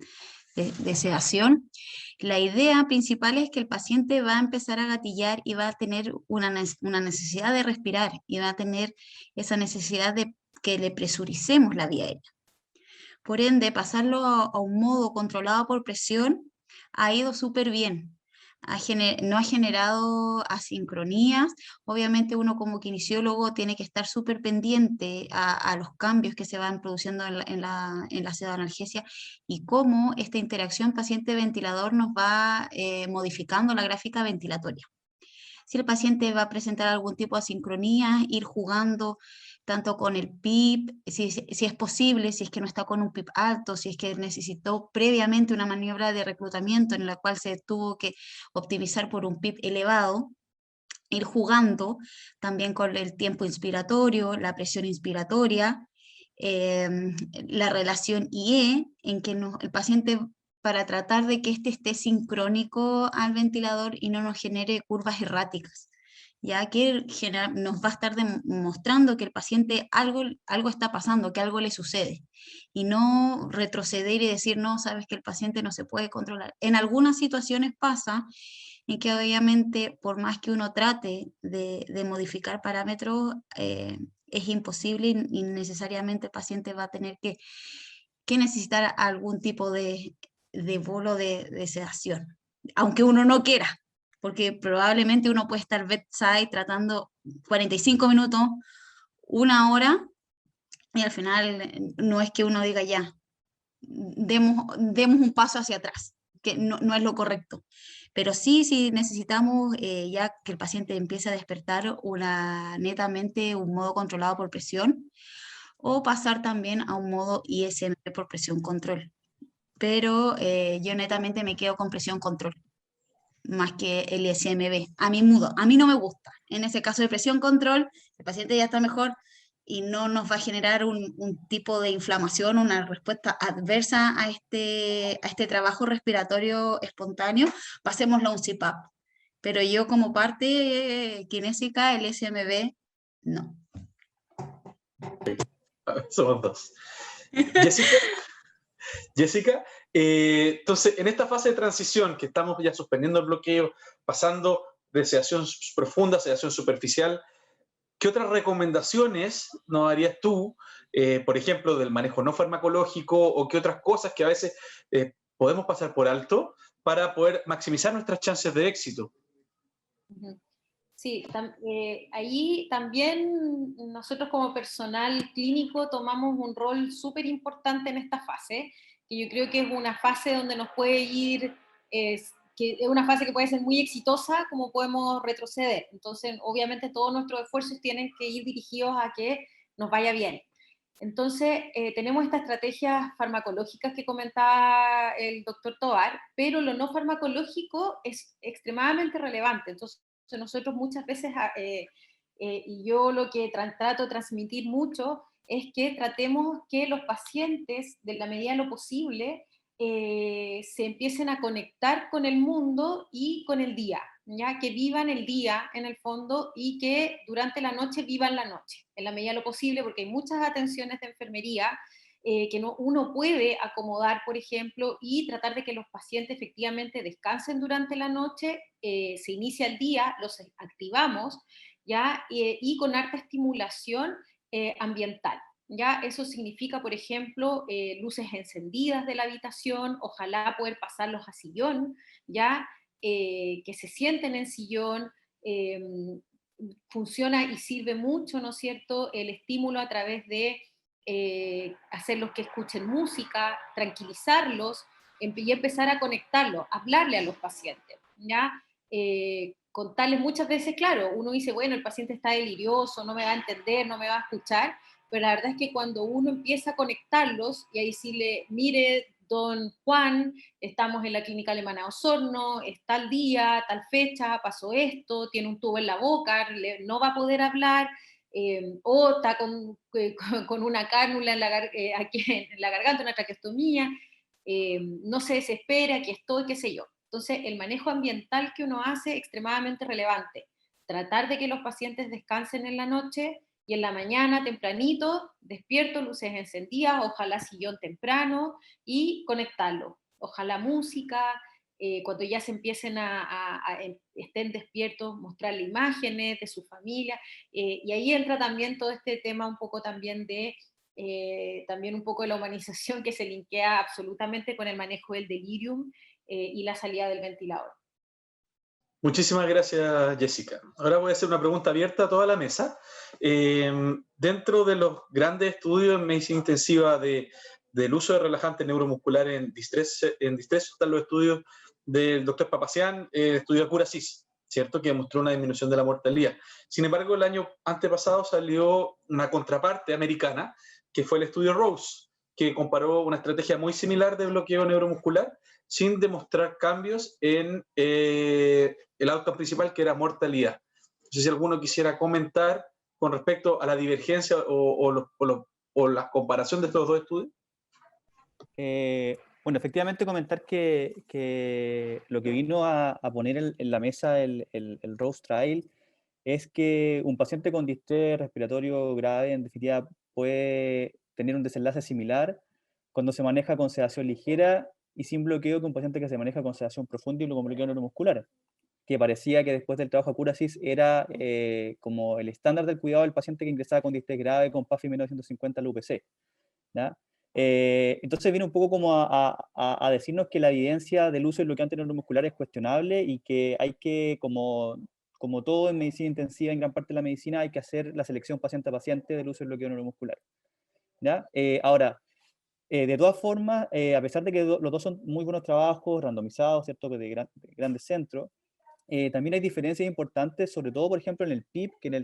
sedación, la idea principal es que el paciente va a empezar a gatillar y va a tener una necesidad de respirar y va a tener esa necesidad de que le presuricemos la vía aérea. Por ende, pasarlo a un modo controlado por presión ha ido súper bien. No ha generado asincronías. Obviamente uno como kinesiólogo tiene que estar súper pendiente a los cambios que se van produciendo en la sedanalgesia y cómo esta interacción paciente-ventilador nos va modificando la gráfica ventilatoria. Si el paciente va a presentar algún tipo de asincronía, ir jugando tanto con el PIP, si es posible, si es que no está con un PIP alto, si es que necesitó previamente una maniobra de reclutamiento en la cual se tuvo que optimizar por un PIP elevado, ir jugando también con el tiempo inspiratorio, la presión inspiratoria, la relación IE, en que el paciente, para tratar de que este esté sincrónico al ventilador y no nos genere curvas erráticas, ya que nos va a estar demostrando que el paciente algo está pasando, que algo le sucede, y no retroceder y decir, no, sabes que el paciente no se puede controlar. En algunas situaciones pasa en que obviamente por más que uno trate de modificar parámetros, es imposible y necesariamente el paciente va a tener que necesitar algún tipo de bolo de sedación, aunque uno no quiera, porque probablemente uno puede estar bedside tratando 45 minutos, 1 hora, y al final no es que uno diga ya, demos un paso hacia atrás, que no es lo correcto. Pero sí necesitamos ya que el paciente empiece a despertar netamente un modo controlado por presión, o pasar también a un modo ISM por presión control. Pero yo netamente me quedo con presión control, más que el ISMB. A mí no me gusta. En ese caso de presión control, el paciente ya está mejor y no nos va a generar un tipo de inflamación, una respuesta adversa a este trabajo respiratorio espontáneo, pasémoslo a un CPAP. Pero yo como parte kinésica, el ISMB, no. Somos dos. Jessica, Jessica, entonces, en esta fase de transición que estamos ya suspendiendo el bloqueo, pasando de sedación profunda a sedación superficial, ¿qué otras recomendaciones nos harías tú, por ejemplo, del manejo no farmacológico, o qué otras cosas que a veces podemos pasar por alto para poder maximizar nuestras chances de éxito? Sí, ahí también nosotros como personal clínico tomamos un rol súper importante en esta fase, que yo creo que es una fase donde nos puede ir, que es una fase que puede ser muy exitosa, como podemos retroceder. Entonces, obviamente todos nuestros esfuerzos tienen que ir dirigidos a que nos vaya bien. Entonces, tenemos estas estrategias farmacológicas que comentaba el doctor Tovar, pero lo no farmacológico es extremadamente relevante. Entonces, nosotros muchas veces, y yo lo que trato de transmitir mucho, es que tratemos que los pacientes, de la medida de lo posible, se empiecen a conectar con el mundo y con el día, ¿ya? Que vivan el día en el fondo y que durante la noche vivan la noche, en la medida de lo posible, porque hay muchas atenciones de enfermería que uno puede acomodar, por ejemplo, y tratar de que los pacientes efectivamente descansen durante la noche, se inicia el día, los activamos, ¿ya? Y con harta estimulación ambiental. ¿Ya? Eso significa, por ejemplo, luces encendidas de la habitación, ojalá poder pasarlos a sillón, ¿ya? Que se sienten en sillón, funciona y sirve mucho, ¿no es cierto?, el estímulo a través de hacerlos que escuchen música, tranquilizarlos y empezar a conectarlos, hablarle a los pacientes, ¿ya? Contarles muchas veces, claro, uno dice, bueno, el paciente está delirioso, no me va a entender, no me va a escuchar, pero la verdad es que cuando uno empieza a conectarlos y a decirle, mire, don Juan, estamos en la clínica alemana Osorno, es tal día, tal fecha, pasó esto, tiene un tubo en la boca, no va a poder hablar, o está con una cánula aquí en la garganta, una traqueostomía, no se desespera, aquí estoy, qué sé yo. Entonces, el manejo ambiental que uno hace es extremadamente relevante. Tratar de que los pacientes descansen en la noche y en la mañana, tempranito, despierto, luces encendidas, ojalá sillón temprano y conectarlo. Ojalá música, cuando ya se empiecen estén despiertos, mostrarle imágenes de su familia, y ahí entra también todo este tema un poco también de también un poco de la humanización que se linkea absolutamente con el manejo del delirium y la salida del ventilador. Muchísimas gracias, Jessica. Ahora voy a hacer una pregunta abierta a toda la mesa. Dentro de los grandes estudios en medicina intensiva del uso de relajantes neuromusculares en distrés están los estudios del doctor Papazian, el estudio Curasis, ¿cierto?, que demostró una disminución de la mortalidad. Sin embargo, el año antepasado salió una contraparte americana, que fue el estudio Rose, que comparó una estrategia muy similar de bloqueo neuromuscular sin demostrar cambios en el outcome principal, que era mortalidad. No sé si alguno quisiera comentar con respecto a la divergencia o la comparación de estos dos estudios. Bueno, efectivamente comentar que lo que vino a poner en la mesa el Rose Trial es que un paciente con distrés respiratorio grave, en definitiva, puede tener un desenlace similar cuando se maneja con sedación ligera y sin bloqueo que un paciente que se maneja con sedación profunda y con bloqueo neuromuscular, que parecía que después del trabajo de Curasis era como el estándar del cuidado del paciente que ingresaba con distrés grave con PAFI menos de 150 al UPC, ¿ya? Entonces viene un poco como a decirnos que la evidencia del uso del bloqueante neuromuscular es cuestionable y que hay que, como todo en medicina intensiva, en gran parte de la medicina, hay que hacer la selección paciente a paciente del uso del bloqueo neuromuscular, ¿ya? Ahora, de todas formas, a pesar de que los dos son muy buenos trabajos, randomizados, ¿cierto?, de grandes centros, también hay diferencias importantes, sobre todo, por ejemplo, en el PIB, que en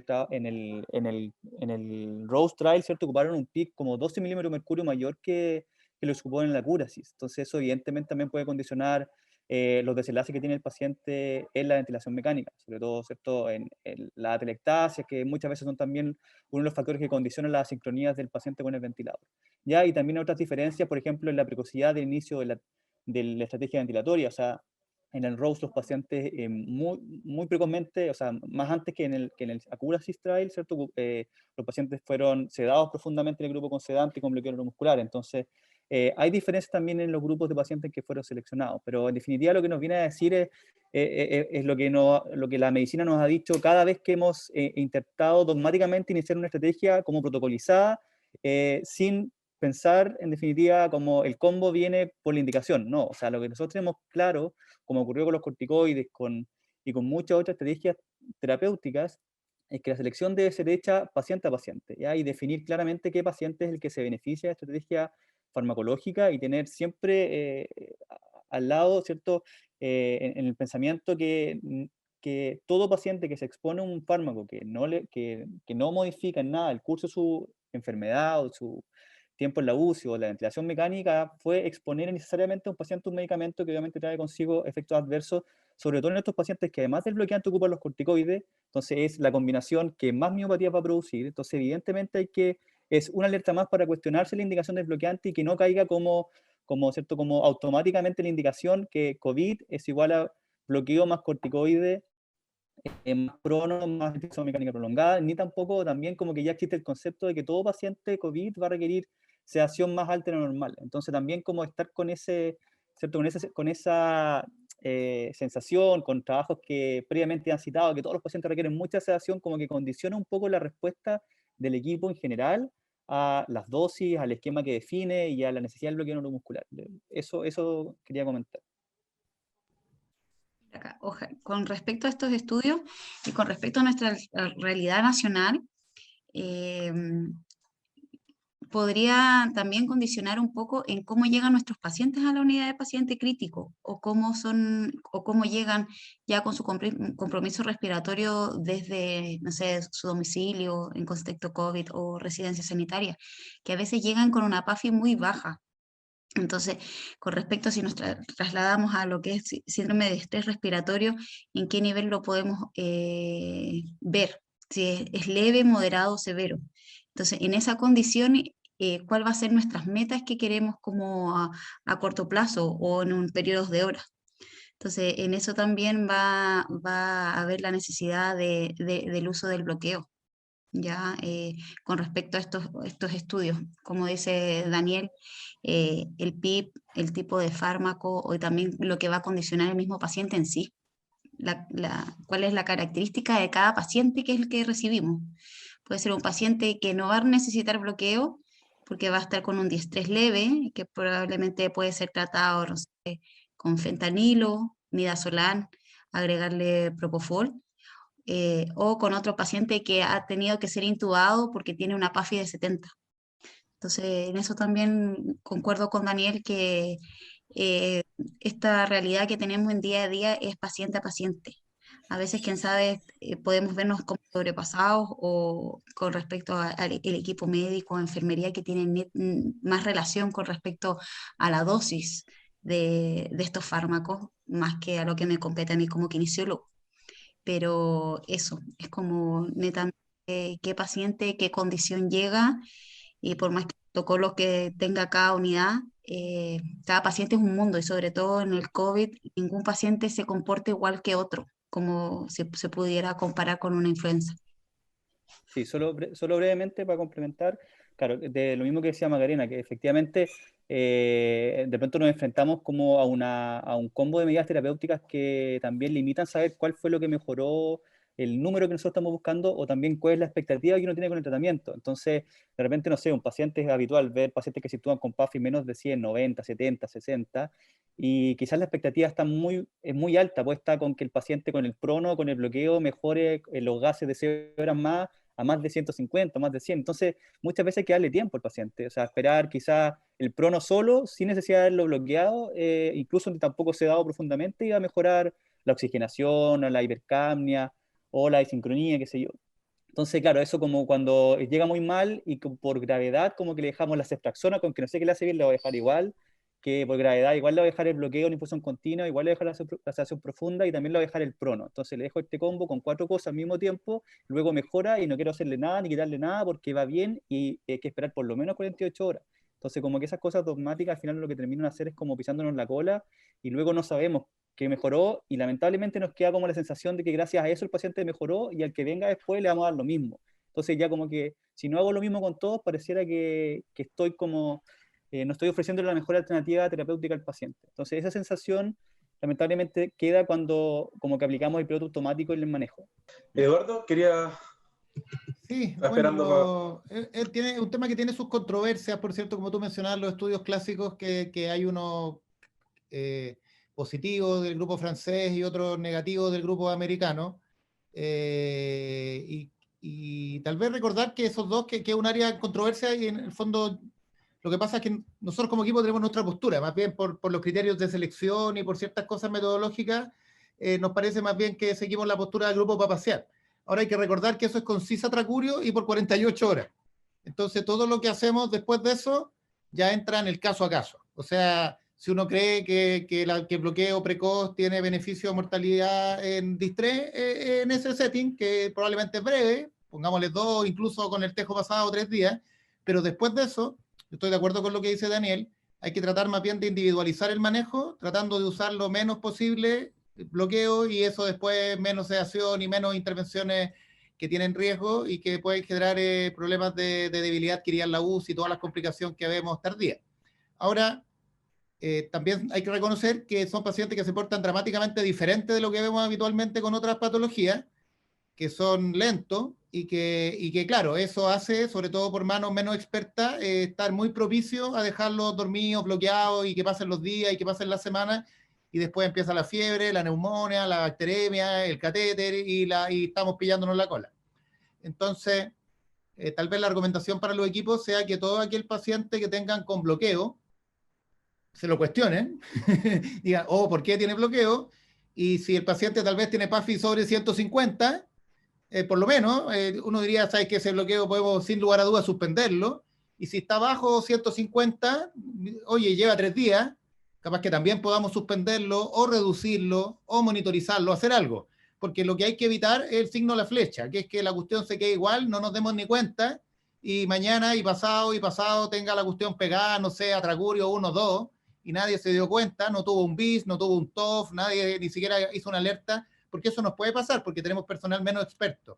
el Rose Trial, ¿cierto?, ocuparon un PIB como 12 milímetros de mercurio mayor que lo que ocupó en la Curasis. Entonces, eso evidentemente también puede condicionar los desenlaces que tiene el paciente en la ventilación mecánica, sobre todo, ¿cierto?, en la atelectasia, que muchas veces son también uno de los factores que condicionan las asincronías del paciente con el ventilador. ¿Ya? Y también hay otras diferencias, por ejemplo, en la precocidad del inicio de la estrategia ventilatoria. O sea, en el ROSE los pacientes muy precozmente, o sea, más antes que en el ACURASYS trial, ¿cierto? Los pacientes fueron sedados profundamente en el grupo con sedante y con bloqueo neuromuscular. Entonces, hay diferencias también en los grupos de pacientes que fueron seleccionados, pero en definitiva lo que nos viene a decir es lo que la medicina nos ha dicho cada vez que hemos intentado dogmáticamente iniciar una estrategia como protocolizada, sin pensar en definitiva como el combo viene por la indicación. No, o sea, lo que nosotros tenemos claro, como ocurrió con los corticoides y con muchas otras estrategias terapéuticas, es que la selección debe ser hecha paciente a paciente, ¿ya? Y definir claramente qué paciente es el que se beneficia de esta estrategia farmacológica y tener siempre al lado, ¿cierto?, en el pensamiento que todo paciente que se expone a un fármaco que no modifica en nada el curso de su enfermedad o su tiempo en la UCI o la ventilación mecánica fue exponer necesariamente a un paciente un medicamento que obviamente trae consigo efectos adversos, sobre todo en estos pacientes que además del bloqueante ocupan los corticoides, entonces es la combinación que más miopatía va a producir. Entonces evidentemente es una alerta más para cuestionarse la indicación del bloqueante y que no caiga ¿cierto? Como automáticamente la indicación que COVID es igual a bloqueo más corticoide, más prono, más ventilación mecánica prolongada, ni tampoco también como que ya existe el concepto de que todo paciente COVID va a requerir sedación más alta de lo normal. Entonces también como estar con ¿cierto? Con esa sensación, con trabajos que previamente han citado, que todos los pacientes requieren mucha sedación, como que condiciona un poco la respuesta del equipo en general a las dosis, al esquema que define y a la necesidad del bloqueo neuromuscular. Eso quería comentar. Acá, con respecto a estos estudios y con respecto a nuestra realidad nacional, podría también condicionar un poco en cómo llegan nuestros pacientes a la unidad de paciente crítico o cómo llegan ya con su compromiso respiratorio desde, no sé, su domicilio en contexto COVID o residencia sanitaria, que a veces llegan con una PAFI muy baja. Entonces, con respecto a si nos trasladamos a lo que es síndrome de estrés respiratorio, ¿en qué nivel lo podemos ver? Si es leve, moderado o severo. Entonces, en esa condición, ¿cuál va a ser nuestras metas que queremos como a corto plazo o en un periodo de horas? Entonces, en eso también va a haber la necesidad del uso del bloqueo. Ya con respecto a estos estudios, como dice Daniel, el PIB, el tipo de fármaco o también lo que va a condicionar el mismo paciente en sí, cuál es la característica de cada paciente que es el que recibimos. Puede ser un paciente que no va a necesitar bloqueo porque va a estar con un diestrés leve, que probablemente puede ser tratado, no sé, con fentanilo, midazolam, agregarle propofol, o con otro paciente que ha tenido que ser intubado porque tiene una PAFI de 70. Entonces, en eso también concuerdo con Daniel que esta realidad que tenemos en día a día es paciente a paciente. A veces, quién sabe, podemos vernos como sobrepasados o con respecto al equipo médico, enfermería, que tienen más relación con respecto a la dosis de estos fármacos, más que a lo que me compete a mí como kinesiólogo. Pero eso, es como netamente qué paciente, qué condición llega, y por más que protocolos que tenga cada unidad, cada paciente es un mundo, y sobre todo en el COVID, ningún paciente se comporta igual que otro, como se pudiera comparar con una influenza. Sí, solo brevemente para complementar, claro, de lo mismo que decía Macarena, que efectivamente de pronto nos enfrentamos como a un combo de medidas terapéuticas que también limitan saber cuál fue lo que mejoró, el número que nosotros estamos buscando, o también cuál es la expectativa que uno tiene con el tratamiento. Entonces, de repente, no sé, un paciente es habitual ver pacientes que se sitúan con PAFI menos de 100, 90, 70, 60, y quizás la expectativa está es muy alta, pues está con que el paciente con el prono, con el bloqueo, mejore los gases de 0 horas más a más de 150, más de 100. Entonces, muchas veces hay que darle tiempo al paciente, o sea, esperar quizás el prono solo, sin necesidad de haberlo bloqueado, incluso tampoco sedado profundamente, y va a mejorar la oxigenación, o la hipercapnia, o la disincronía, qué sé yo. Entonces, claro, eso como cuando llega muy mal y por gravedad, como que le dejamos la ceftriaxona, con que no sé qué le hace bien, le voy a dejar igual, que por gravedad igual le voy a dejar el bloqueo, la infusión continua, igual le voy a dejar la sedación profunda y también le voy a dejar el prono. Entonces le dejo este combo con 4 cosas al mismo tiempo, luego mejora y no quiero hacerle nada ni quitarle nada porque va bien y hay que esperar por lo menos 48 horas. Entonces como que esas cosas dogmáticas al final lo que terminan a hacer es como pisándonos la cola y luego no sabemos que mejoró, y lamentablemente nos queda como la sensación de que gracias a eso el paciente mejoró y al que venga después le vamos a dar lo mismo. Entonces ya como que si no hago lo mismo con todos, pareciera que estoy como, no estoy ofreciendo la mejor alternativa terapéutica al paciente. Entonces esa sensación lamentablemente queda cuando como que aplicamos el piloto automático en el manejo. Eduardo, quería... Sí, Esperando bueno, él tiene un tema que tiene sus controversias, por cierto, como tú mencionabas, los estudios clásicos, que hay uno positivo del grupo francés y otro negativo del grupo americano. Y tal vez recordar que esos dos, que es un área de controversia, y en el fondo lo que pasa es que nosotros como equipo tenemos nuestra postura, más bien por los criterios de selección y por ciertas cosas metodológicas, nos parece más bien que seguimos la postura del grupo Papaciar. Ahora hay que recordar que eso es con CISA Tracurio y por 48 horas. Entonces todo lo que hacemos después de eso ya entra en el caso a caso. O sea, si uno cree que el bloqueo precoz tiene beneficio de mortalidad en distrés, en ese setting, que probablemente es breve, pongámosle 2, incluso con el tejo pasado 3 días, pero después de eso, estoy de acuerdo con lo que dice Daniel, hay que tratar más bien de individualizar el manejo, tratando de usar lo menos posible bloqueo, y eso después menos sedación y menos intervenciones que tienen riesgo y que pueden generar problemas de debilidad adquirida en la UCI y todas las complicaciones que vemos tardías. Ahora, también hay que reconocer que son pacientes que se portan dramáticamente diferente de lo que vemos habitualmente con otras patologías, que son lentos y que claro, eso hace, sobre todo por manos menos expertas, estar muy propicio a dejarlos dormidos, bloqueados, y que pasen los días y que pasen las semanas, y después empieza la fiebre, la neumonía, la bacteremia, el catéter, y estamos pillándonos la cola. Entonces, tal vez la recomendación para los equipos sea que todo aquel paciente que tengan con bloqueo, se lo cuestionen, digan, oh, ¿por qué tiene bloqueo? Y si el paciente tal vez tiene PAFI sobre 150, por lo menos, uno diría, ¿sabes qué? Ese bloqueo podemos sin lugar a dudas suspenderlo, y si está bajo 150, oye, lleva 3 días, capaz que también podamos suspenderlo, o reducirlo, o monitorizarlo, hacer algo, porque lo que hay que evitar es el signo de la flecha, que es que la cuestión se quede igual, no nos demos ni cuenta, y mañana y pasado tenga la cuestión pegada, no sé, a Tracurio 1 o 2, y nadie se dio cuenta, no tuvo un BIS, no tuvo un TOF, nadie ni siquiera hizo una alerta, porque eso nos puede pasar, porque tenemos personal menos experto.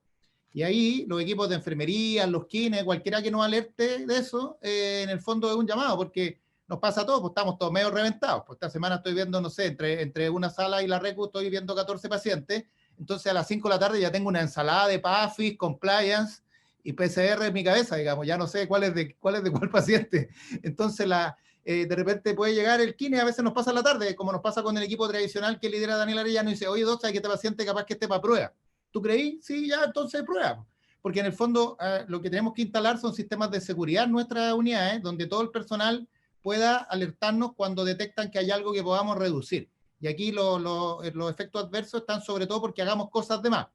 Y ahí los equipos de enfermería, los kines, cualquiera que nos alerte de eso, en el fondo es un llamado, porque nos pasa a todos, pues estamos todos medio reventados. Pues esta semana estoy viendo, no sé, entre una sala y la RECU estoy viendo 14 pacientes, entonces a las 5 de la tarde ya tengo una ensalada de PAFIS, compliance y PCR en mi cabeza, digamos, ya no sé cuál es de cuál paciente. Entonces de repente puede llegar el kine, a veces nos pasa en la tarde, como nos pasa con el equipo tradicional que lidera Daniel Arellano, y dice, oye, doctor, que este paciente capaz que esté para prueba. ¿Tú creí? Sí, ya, entonces prueba. Porque en el fondo lo que tenemos que instalar son sistemas de seguridad en nuestras unidades, donde todo el personal pueda alertarnos cuando detectan que hay algo que podamos reducir. Y aquí los efectos adversos están sobre todo porque hagamos cosas de más.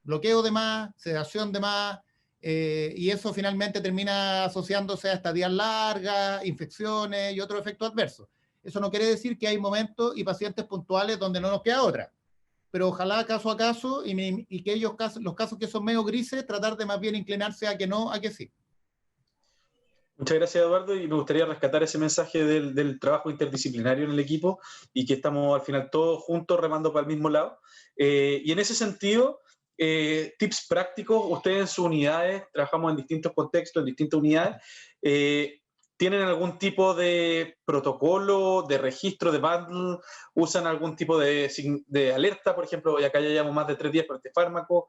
Bloqueo de más, sedación de más, y eso finalmente termina asociándose a estadías largas, infecciones y otros efectos adversos. Eso no quiere decir que hay momentos y pacientes puntuales donde no nos queda otra, pero ojalá caso a caso, y que los casos que son medio grises, tratar de más bien inclinarse a que no, a que sí. Muchas gracias, Eduardo, y me gustaría rescatar ese mensaje del trabajo interdisciplinario en el equipo, y que estamos al final todos juntos remando para el mismo lado. Y en ese sentido, tips prácticos, ustedes en sus unidades, trabajamos en distintos contextos, en distintas unidades, ¿tienen algún tipo de protocolo, de registro, de bundle? ¿Usan algún tipo de alerta, por ejemplo, y acá ya llevamos más de 3 días por este fármaco?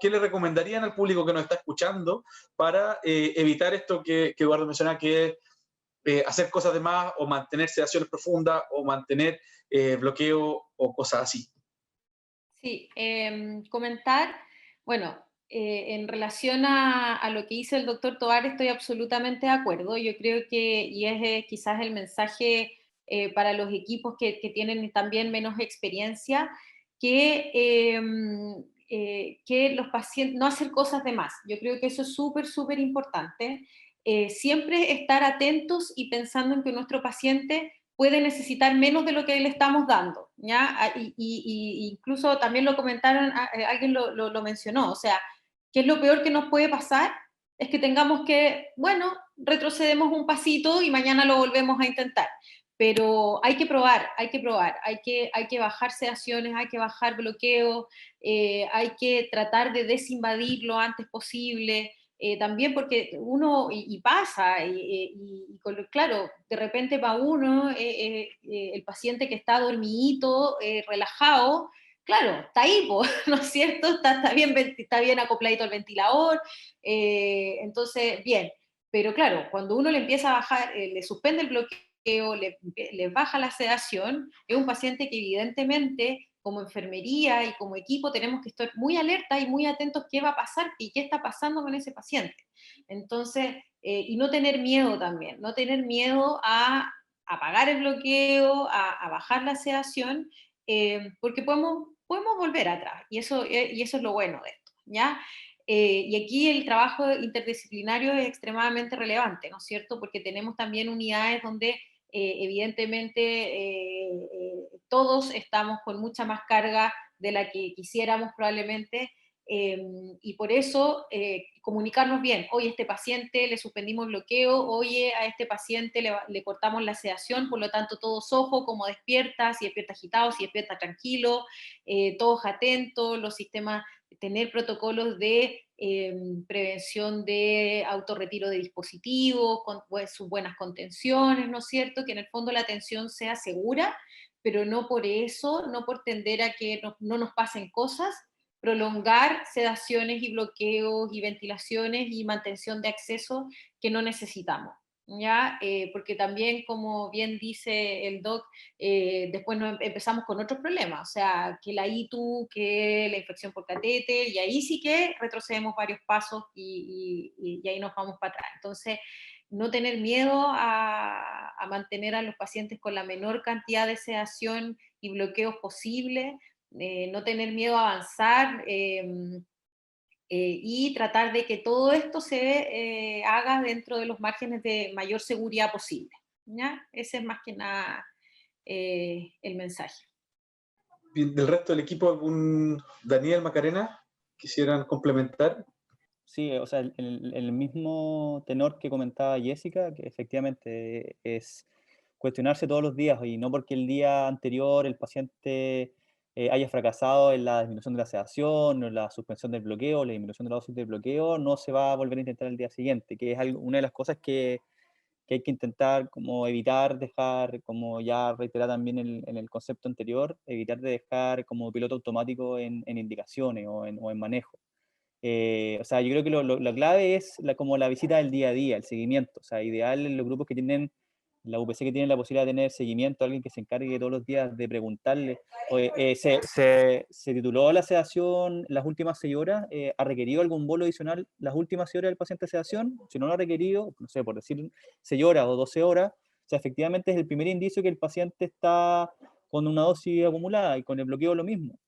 ¿Qué le recomendarían al público que nos está escuchando para evitar esto que Eduardo mencionaba, que es hacer cosas de más, o mantener sedaciones profundas, o mantener bloqueo, o cosas así? Sí, comentar, bueno, en relación a lo que dice el doctor Tovar, estoy absolutamente de acuerdo. Yo creo que, y es quizás el mensaje para los equipos que tienen también menos experiencia, que los pacientes, no hacer cosas de más. Yo creo que eso es súper, súper importante. Siempre estar atentos y pensando en que nuestro paciente puede necesitar menos de lo que le estamos dando, ¿ya? Y incluso también lo comentaron, alguien lo mencionó, o sea, ¿qué es lo peor que nos puede pasar? Es que tengamos que, bueno, retrocedemos un pasito y mañana lo volvemos a intentar. pero hay que probar, hay que bajar sedaciones, hay que bajar bloqueos, hay que tratar de desinvadir lo antes posible, también porque uno, y pasa, claro, de repente para uno, el paciente que está dormidito, relajado, claro, está ahí, po, ¿no es cierto? Está bien acopladito el ventilador, entonces, bien, pero claro, cuando uno le empieza a bajar, le suspende el bloqueo, le baja la sedación, es un paciente que evidentemente como enfermería y como equipo tenemos que estar muy alerta y muy atentos qué va a pasar y qué está pasando con ese paciente. Entonces, y no tener miedo también, no tener miedo a apagar el bloqueo, a bajar la sedación, porque podemos volver atrás, y eso es lo bueno de esto, ¿ya? Y aquí el trabajo interdisciplinario es extremadamente relevante, ¿no es cierto? Porque tenemos también unidades donde evidentemente todos estamos con mucha más carga de la que quisiéramos probablemente, y por eso comunicarnos bien, oye, a este paciente le suspendimos el bloqueo, oye, a este paciente le cortamos la sedación, por lo tanto todos ojo, como despierta, si despierta agitado, si despierta tranquilo, todos atentos, los sistemas, tener protocolos de prevención de autorretiro de dispositivos, con pues, sus buenas contenciones, ¿no es cierto? Que en el fondo la atención sea segura, pero no por eso, no por tender a que no nos pasen cosas, prolongar sedaciones y bloqueos y ventilaciones y mantención de acceso que no necesitamos. ¿Ya? Porque también, como bien dice el doc, después empezamos con otros problemas, o sea, que la ITU, que la infección por catéter, y ahí sí que retrocedemos varios pasos y ahí nos vamos para atrás. Entonces, no tener miedo a mantener a los pacientes con la menor cantidad de sedación y bloqueos posible, no tener miedo a avanzar, y tratar de que todo esto se haga dentro de los márgenes de mayor seguridad posible. ¿Ya? Ese es más que nada el mensaje. ¿Del resto del equipo algún Daniel, Macarena, quisieran complementar? Sí, o sea, el mismo tenor que comentaba Jessica, que efectivamente es cuestionarse todos los días, y no porque el día anterior el paciente haya fracasado en la disminución de la sedación, o en la suspensión del bloqueo, la disminución de la dosis del bloqueo, no se va a volver a intentar el día siguiente, que es una de las cosas que hay que intentar como evitar dejar, como ya reiteré también en el concepto anterior, evitar de dejar como piloto automático en indicaciones o en manejo. O sea, yo creo que la clave es como la visita del día a día, el seguimiento. O sea, ideal en los grupos que tienen, la UPC que tiene la posibilidad de tener seguimiento, alguien que se encargue todos los días de preguntarle, oye, se tituló la sedación las últimas 6 horas, ¿ha requerido algún bolo adicional las últimas 6 horas del paciente de sedación? Si no lo ha requerido, no sé, por decir 6 horas o 12 horas, o sea, efectivamente es el primer indicio que el paciente está con una dosis acumulada, y con el bloqueo lo mismo.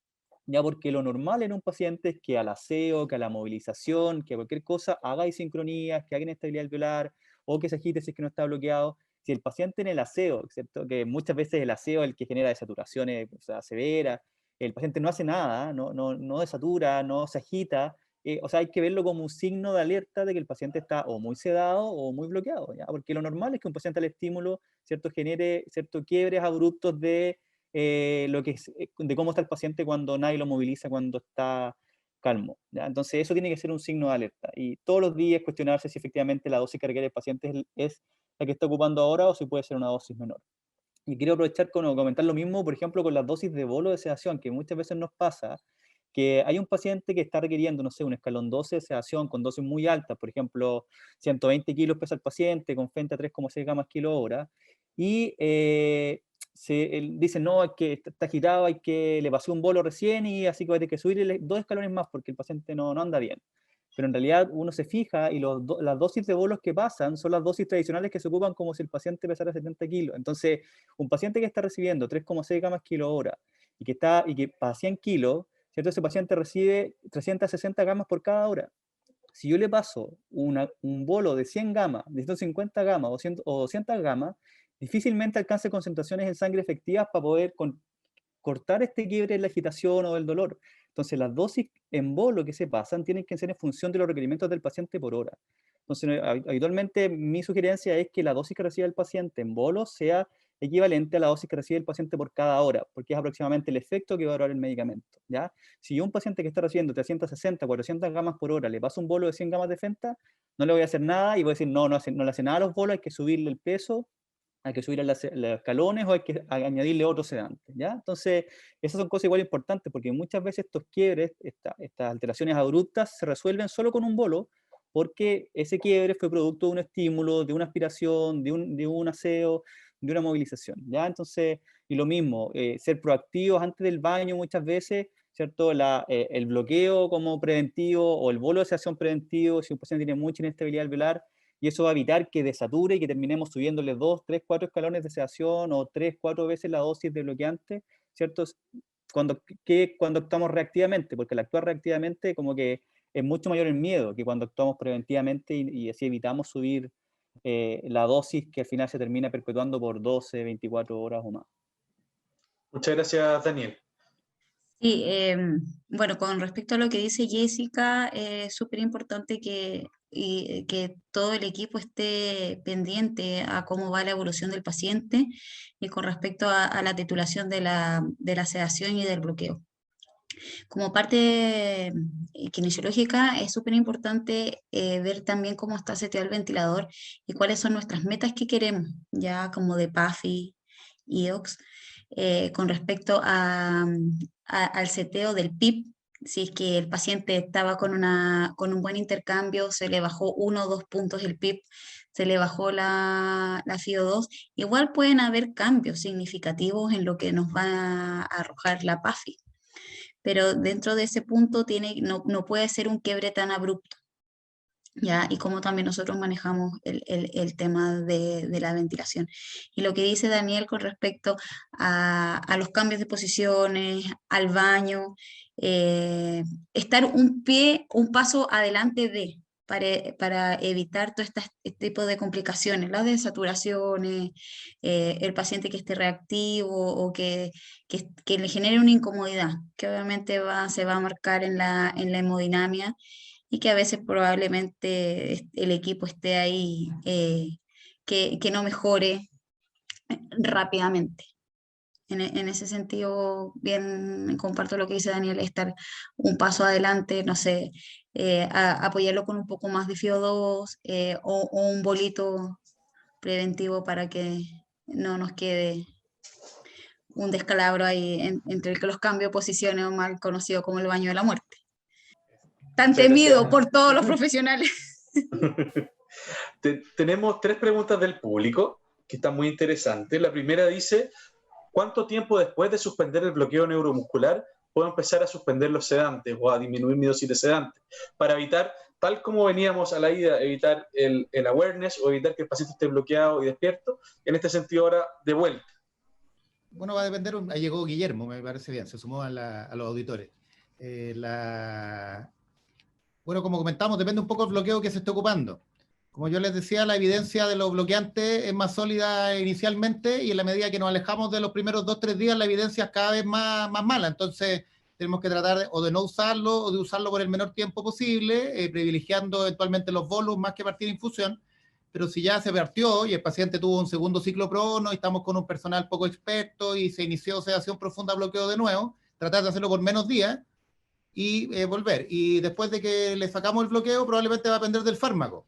Ya, porque lo normal en un paciente es que al aseo, que a la movilización, que a cualquier cosa haga disincronías, que haga inestabilidad alveolar, o que se agite si es que no está bloqueado. Si el paciente en el aseo, ¿cierto? Que muchas veces el aseo es el que genera desaturaciones, o sea, severas, el paciente no hace nada, no desatura, no se agita, o sea, hay que verlo como un signo de alerta de que el paciente está o muy sedado o muy bloqueado, ¿ya? Porque lo normal es que un paciente al estímulo, ¿cierto?, genere, ¿cierto?, quiebres abruptos de de cómo está el paciente cuando nadie lo moviliza, cuando está calmo, ¿ya? Entonces eso tiene que ser un signo de alerta, y todos los días cuestionarse si efectivamente la dosis que requiere el paciente es la que está ocupando ahora, o si puede ser una dosis menor. Y quiero aprovechar con comentar lo mismo, por ejemplo, con las dosis de bolo de sedación, que muchas veces nos pasa que hay un paciente que está requiriendo, no sé, un escalón 12 de sedación con dosis muy altas, por ejemplo, 120 kilos pesa el paciente, con frente a 3,6 gamas kilo hora, y dicen, no, es que está agitado, hay que le pasó un bolo recién, y así que va a tener que subirle 2 escalones más porque el paciente no anda bien. Pero en realidad uno se fija y las dosis de bolos que pasan son las dosis tradicionales que se ocupan como si el paciente pesara 70 kilos. Entonces, un paciente que está recibiendo 3,6 gamas kilo hora y que para 100 kilos, ¿cierto? Ese paciente recibe 360 gamas por cada hora. Si yo le paso un bolo de 100 gamas, de 150 gamas o 200 gamas, difícilmente alcance concentraciones en sangre efectivas para poder cortar este quiebre en la agitación o del dolor. Entonces, las dosis en bolo que se pasan tienen que ser en función de los requerimientos del paciente por hora. Entonces, habitualmente mi sugerencia es que la dosis que reciba el paciente en bolo sea equivalente a la dosis que recibe el paciente por cada hora, porque es aproximadamente el efecto que va a durar el medicamento, ¿ya? Si yo a un paciente que está recibiendo 360, 400 gamas por hora, le paso un bolo de 100 gamas de fenta, no le voy a hacer nada y voy a decir, no le hace nada a los bolos, hay que subirle el peso, hay que subir los escalones o hay que añadirle otro sedante, ¿ya? Entonces, esas son cosas igual importantes, porque muchas veces estos quiebres, estas alteraciones abruptas, se resuelven solo con un bolo, porque ese quiebre fue producto de un estímulo, de una aspiración, de un aseo, de una movilización, ¿ya? Entonces, y lo mismo, ser proactivos antes del baño muchas veces, ¿cierto? El bloqueo como preventivo o el bolo de sedación preventivo, si un paciente tiene mucha inestabilidad alveolar, y eso va a evitar que desature y que terminemos subiéndole 2, 3, 4 escalones de sedación o 3, 4 veces la dosis de bloqueante, ¿cierto? Cuando actuamos reactivamente, porque al actuar reactivamente como que es mucho mayor el miedo que cuando actuamos preventivamente y así evitamos subir la dosis que al final se termina perpetuando por 12, 24 horas o más. Muchas gracias, Daniel. Sí, bueno, con respecto a lo que dice Jessica, es súper importante que todo el equipo esté pendiente a cómo va la evolución del paciente y con respecto a la titulación de la sedación y del bloqueo. Como parte kinesiológica es súper importante ver también cómo está seteado el ventilador y cuáles son nuestras metas que queremos, ya como de PAFI, IOX, con respecto al seteo del PIP. Si es que el paciente estaba con un buen intercambio, se le bajó 1 o 2 puntos el PIP, se le bajó la FiO2, igual pueden haber cambios significativos en lo que nos va a arrojar la PAFI. Pero dentro de ese punto no puede ser un quiebre tan abrupto, ¿ya? Y como también nosotros manejamos el tema de la ventilación. Y lo que dice Daniel con respecto a los cambios de posiciones, al baño, estar un paso adelante para evitar todo este tipo de complicaciones, las desaturaciones, el paciente que esté reactivo o que le genere una incomodidad, que obviamente se va a marcar en la hemodinamia y que a veces probablemente el equipo esté ahí, que no mejore rápidamente. En ese sentido, bien comparto lo que dice Daniel, estar un paso adelante, no sé, apoyarlo con un poco más de FiO2 o un bolito preventivo para que no nos quede un descalabro ahí entre los cambios de posiciones, o mal conocido como el baño de la muerte. Tan temido por todos los profesionales. Tenemos 3 preguntas del público que están muy interesantes. La primera dice, ¿cuánto tiempo después de suspender el bloqueo neuromuscular puedo empezar a suspender los sedantes o a disminuir mi dosis de sedantes? Para evitar, tal como veníamos a la ida, evitar el awareness o evitar que el paciente esté bloqueado y despierto. En este sentido ahora, de vuelta. Bueno, va a depender, ahí llegó Guillermo, me parece bien, se sumó a los auditores. Bueno, como comentamos, depende un poco del bloqueo que se esté ocupando. Como yo les decía, la evidencia de los bloqueantes es más sólida inicialmente y en la medida que nos alejamos de los primeros 2-3 días, la evidencia es cada vez más mala. Entonces, tenemos que tratar o de no usarlo o de usarlo por el menor tiempo posible, privilegiando eventualmente los bolos más que partir infusión. Pero si ya se partió y el paciente tuvo un segundo ciclo prono y estamos con un personal poco experto y se inició sedación profunda, bloqueo de nuevo, tratar de hacerlo por menos días y volver. Y después de que le sacamos el bloqueo, probablemente va a depender del fármaco.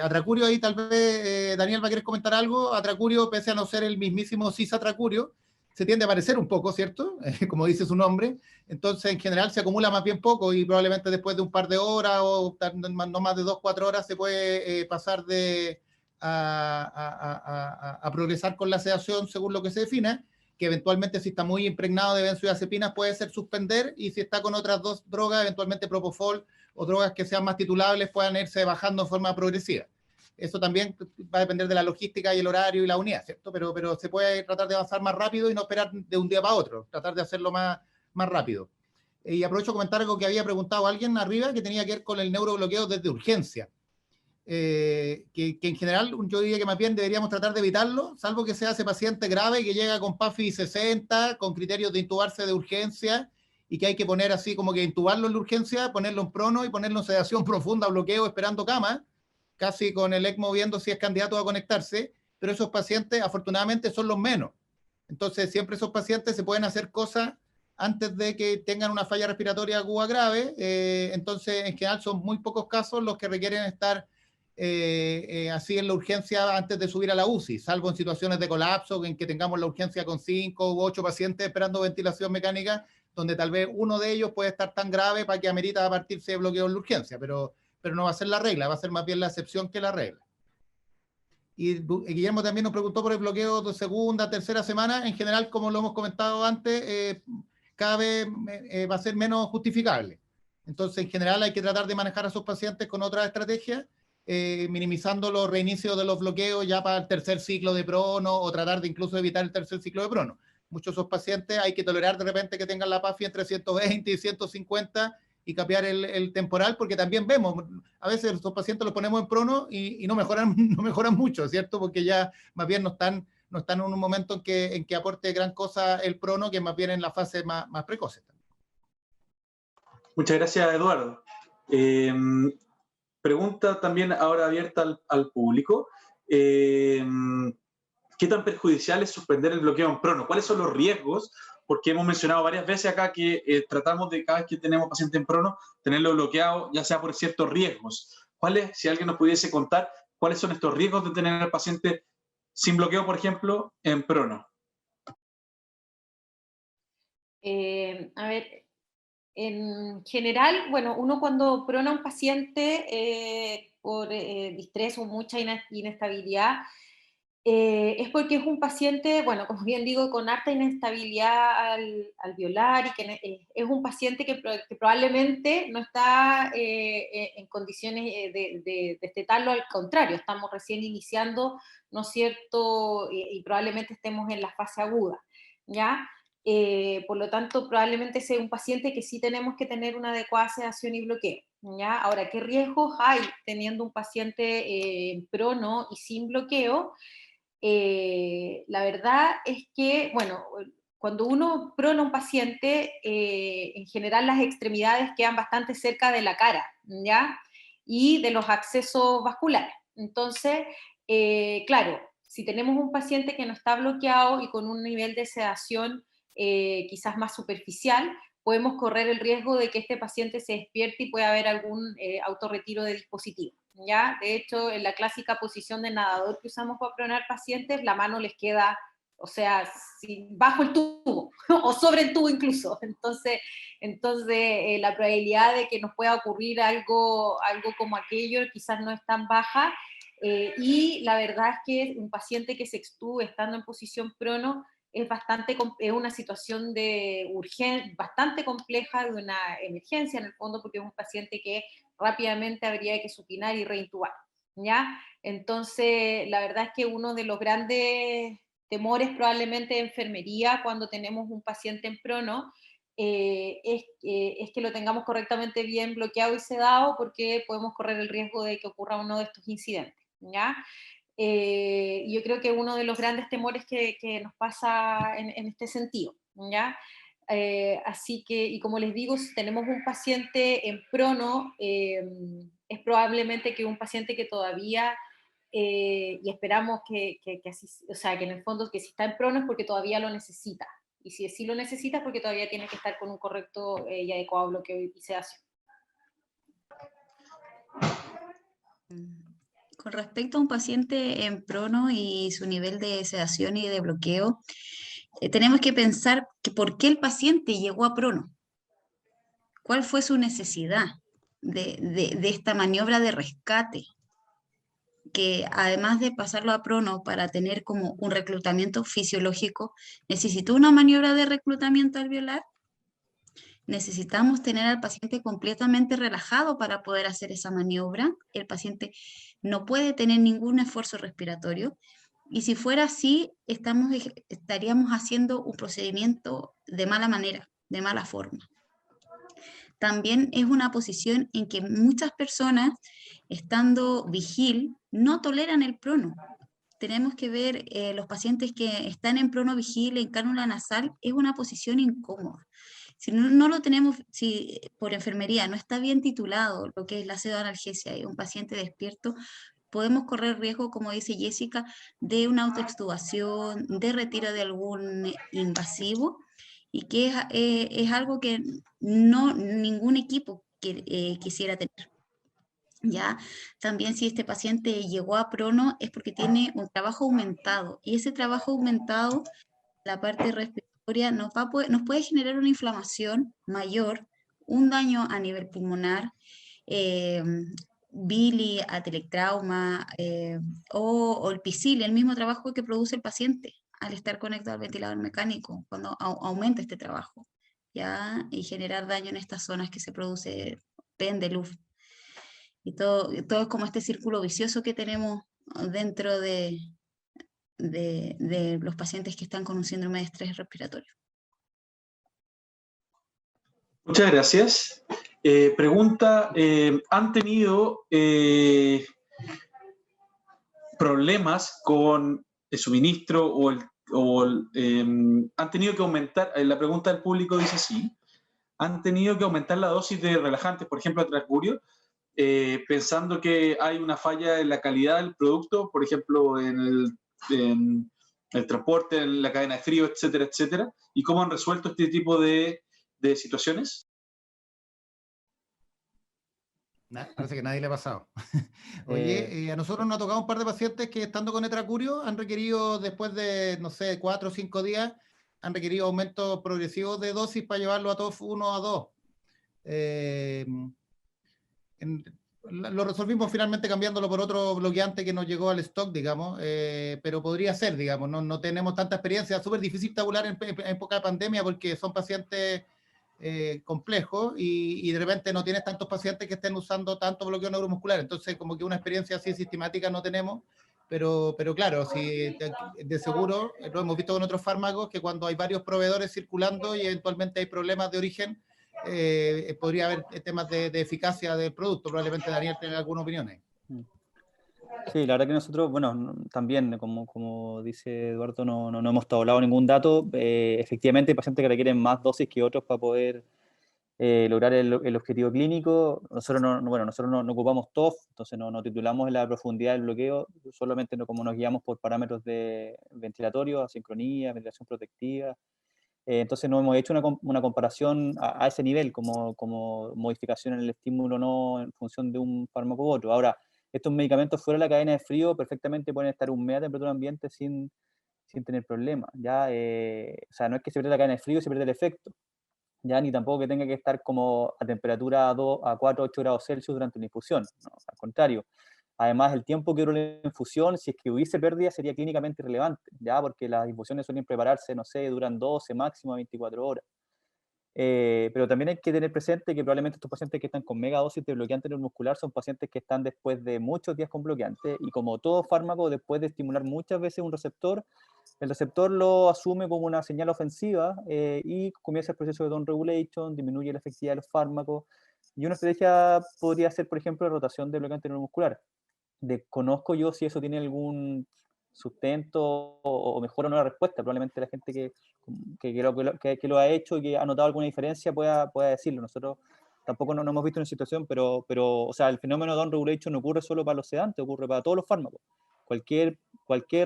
Atracurio, ahí tal vez Daniel va a querer comentar algo. Atracurio, pese a no ser el mismísimo cisatracurio, se tiende a parecer un poco, ¿cierto? Como dice su nombre. Entonces, en general, se acumula más bien poco y probablemente después de un par de horas o no más de 2-4 horas se puede pasar a progresar con la sedación según lo que se defina, que eventualmente si está muy impregnado de benzodiazepinas puede ser suspender, y si está con otras 2 drogas, eventualmente propofol o drogas que sean más titulables puedan irse bajando de forma progresiva. Eso también va a depender de la logística y el horario y la unidad, ¿cierto? Pero se puede tratar de avanzar más rápido y no esperar de un día para otro, tratar de hacerlo más rápido. Y aprovecho a comentar algo que había preguntado alguien arriba, que tenía que ver con el neurobloqueo desde urgencia. Que en general yo diría que más bien deberíamos tratar de evitarlo, salvo que sea ese paciente grave que llega con PAFI 60, con criterios de intubarse de urgencia, y que hay que poner así como que intubarlo en la urgencia, ponerlo en prono y ponerlo en sedación profunda, bloqueo, esperando cama, casi con el ECMO viendo si es candidato a conectarse, pero esos pacientes afortunadamente son los menos. Entonces siempre esos pacientes se pueden hacer cosas antes de que tengan una falla respiratoria aguda grave, entonces en general son muy pocos casos los que requieren estar así en la urgencia antes de subir a la UCI, salvo en situaciones de colapso en que tengamos la urgencia con 5 u 8 pacientes esperando ventilación mecánica, donde tal vez uno de ellos puede estar tan grave para que amerita partirse de bloqueo en la urgencia, pero no va a ser la regla, va a ser más bien la excepción que la regla. Y Guillermo también nos preguntó por el bloqueo de segunda, tercera semana. En general, como lo hemos comentado antes, cada vez va a ser menos justificable. Entonces, en general, hay que tratar de manejar a esos pacientes con otras estrategias, minimizando los reinicios de los bloqueos ya para el tercer ciclo de prono, o tratar de incluso evitar el tercer ciclo de prono. Muchos de esos pacientes hay que tolerar de repente que tengan la PAFI entre 120 y 150 y capear el temporal, porque también vemos, a veces estos pacientes los ponemos en prono y no mejoran mucho, ¿cierto? Porque ya más bien no están en un momento en que aporte gran cosa el prono, que más bien en la fase más precoce. Muchas gracias, Eduardo. Pregunta también ahora abierta al público. ¿Qué tan perjudicial es suspender el bloqueo en prono? ¿Cuáles son los riesgos? Porque hemos mencionado varias veces acá que tratamos de, cada vez que tenemos paciente en prono, tenerlo bloqueado, ya sea por ciertos riesgos. Si alguien nos pudiese contar, cuáles son estos riesgos de tener al paciente sin bloqueo, por ejemplo, en prono? A ver, en general, bueno, uno cuando prona a un paciente por distrés o mucha inestabilidad, es porque es un paciente, bueno, como bien digo, con harta inestabilidad al violar, y que es un paciente que probablemente no está en condiciones de destetarlo, al contrario, estamos recién iniciando, ¿no es cierto? Y probablemente estemos en la fase aguda, ¿ya? Por lo tanto, probablemente sea un paciente que sí tenemos que tener una adecuada sedación y bloqueo, ¿ya? Ahora, ¿qué riesgos hay teniendo un paciente en prono y sin bloqueo? La verdad es que, bueno, cuando uno prona a un paciente, en general las extremidades quedan bastante cerca de la cara, ¿ya? Y de los accesos vasculares. Entonces, claro, si tenemos un paciente que no está bloqueado y con un nivel de sedación quizás más superficial, podemos correr el riesgo de que este paciente se despierte y pueda haber algún autorretiro de dispositivo. ¿Ya? De hecho, en la clásica posición de nadador que usamos para pronar pacientes, la mano les queda, o sea, bajo el tubo, o sobre el tubo incluso. Entonces la probabilidad de que nos pueda ocurrir algo como aquello quizás no es tan baja, y la verdad es que un paciente que se extuve estando en posición prono es una situación de urgencia bastante compleja, de una emergencia en el fondo, porque es un paciente que rápidamente habría que supinar y reintubar, ¿ya? Entonces, la verdad es que uno de los grandes temores probablemente de enfermería cuando tenemos un paciente en prono es que lo tengamos correctamente bien bloqueado y sedado, porque podemos correr el riesgo de que ocurra uno de estos incidentes, ¿ya? Yo creo que uno de los grandes temores que nos pasa en este sentido, ¿ya? Así que, y como les digo, si tenemos un paciente en prono, es probablemente que un paciente que todavía, y esperamos que así, o sea, que en el fondo que si está en prono es porque todavía lo necesita, y si sí lo necesita es porque todavía tiene que estar con un correcto y adecuado bloqueo y sedación. Con respecto a un paciente en prono y su nivel de sedación y de bloqueo, tenemos que pensar que por qué el paciente llegó a prono. ¿Cuál fue su necesidad de esta maniobra de rescate? Que además de pasarlo a prono para tener como un reclutamiento fisiológico, necesitó una maniobra de reclutamiento alveolar. Necesitamos tener al paciente completamente relajado para poder hacer esa maniobra. El paciente no puede tener ningún esfuerzo respiratorio. Y si fuera así, estaríamos haciendo un procedimiento de mala manera, de mala forma. También es una posición en que muchas personas, estando vigil, no toleran el prono. Tenemos que ver los pacientes que están en prono vigil, en cánula nasal, es una posición incómoda. Si no lo tenemos, si por enfermería no está bien titulado lo que es la pseudoanalgesia y un paciente despierto, podemos correr riesgo, como dice Jessica, de una autoextubación, de retiro de algún invasivo, y que es algo que no ningún equipo quisiera tener. ¿Ya? También si este paciente llegó a prono es porque tiene un trabajo aumentado, y ese trabajo aumentado, la parte respiratoria, nos puede generar una inflamación mayor, un daño a nivel pulmonar, eh, bili, atelectrauma, o el pisili, el mismo trabajo que produce el paciente al estar conectado al ventilador mecánico, cuando aumenta este trabajo, ¿ya? Y generar daño en estas zonas que se produce PEN de luz. Y todo es como este círculo vicioso que tenemos dentro de los pacientes que están con un síndrome de estrés respiratorio. Muchas gracias. Pregunta, ¿han tenido problemas con el suministro han tenido que aumentar? La pregunta del público dice sí. ¿Han tenido que aumentar la dosis de relajantes, por ejemplo, a Transcurio, pensando que hay una falla en la calidad del producto, por ejemplo, en el transporte, en la cadena de frío, etcétera, etcétera? ¿Y cómo han resuelto este tipo de situaciones? Parece que nadie le ha pasado. Oye, a nosotros nos ha tocado un par de pacientes que, estando con Etracurio, han requerido, después de, no sé, 4 o 5 días, han requerido aumentos progresivos de dosis para llevarlo a TOF 1 a 2. Lo resolvimos finalmente cambiándolo por otro bloqueante que nos llegó al stock, digamos, pero podría ser, digamos, no tenemos tanta experiencia. Es súper difícil tabular en época de pandemia porque son pacientes complejos, y de repente no tienes tantos pacientes que estén usando tanto bloqueo neuromuscular, entonces como que una experiencia así sistemática no tenemos, pero claro, si de seguro lo hemos visto con otros fármacos, que cuando hay varios proveedores circulando y eventualmente hay problemas de origen, podría haber temas de eficacia del producto. Probablemente Daniel tiene alguna opinión ahí. Sí, la verdad que nosotros, bueno, también, como dice Eduardo, no hemos tablado ningún dato. Efectivamente, hay pacientes que requieren más dosis que otros para poder lograr el objetivo clínico. Nosotros no ocupamos TOF, entonces no titulamos en la profundidad del bloqueo, solamente como nos guiamos por parámetros de ventilatorio, asincronía, ventilación protectiva. Entonces no hemos hecho una comparación a ese nivel, como modificación en el estímulo no en función de un fármaco u otro. Ahora, estos medicamentos fuera de la cadena de frío perfectamente pueden estar un mes a temperatura ambiente sin tener problemas. ¿Ya? O sea, no es que se pierda la cadena de frío y se pierde el efecto, ¿ya? Ni tampoco que tenga que estar como a temperatura 2 a 4, 8 grados Celsius durante una infusión, ¿no? Al contrario. Además, el tiempo que dura la infusión, si es que hubiese pérdida, sería clínicamente irrelevante, ¿ya? Porque las infusiones suelen prepararse, no sé, duran 12, máximo 24 horas. Pero también hay que tener presente que probablemente estos pacientes que están con megadosis de bloqueante neuromuscular son pacientes que están después de muchos días con bloqueante, y como todo fármaco, después de estimular muchas veces un receptor, el receptor lo asume como una señal ofensiva, y comienza el proceso de down regulation, disminuye la efectividad de los fármacos, y una estrategia podría ser, por ejemplo, la rotación de bloqueante neuromuscular. Desconozco yo si eso tiene algún sustento o mejor o no la respuesta. Probablemente la gente que lo ha hecho y que ha notado alguna diferencia pueda decirlo. Nosotros tampoco no hemos visto una situación, pero o sea, el fenómeno down regulation no ocurre solo para los sedantes, ocurre para todos los fármacos. Cualquier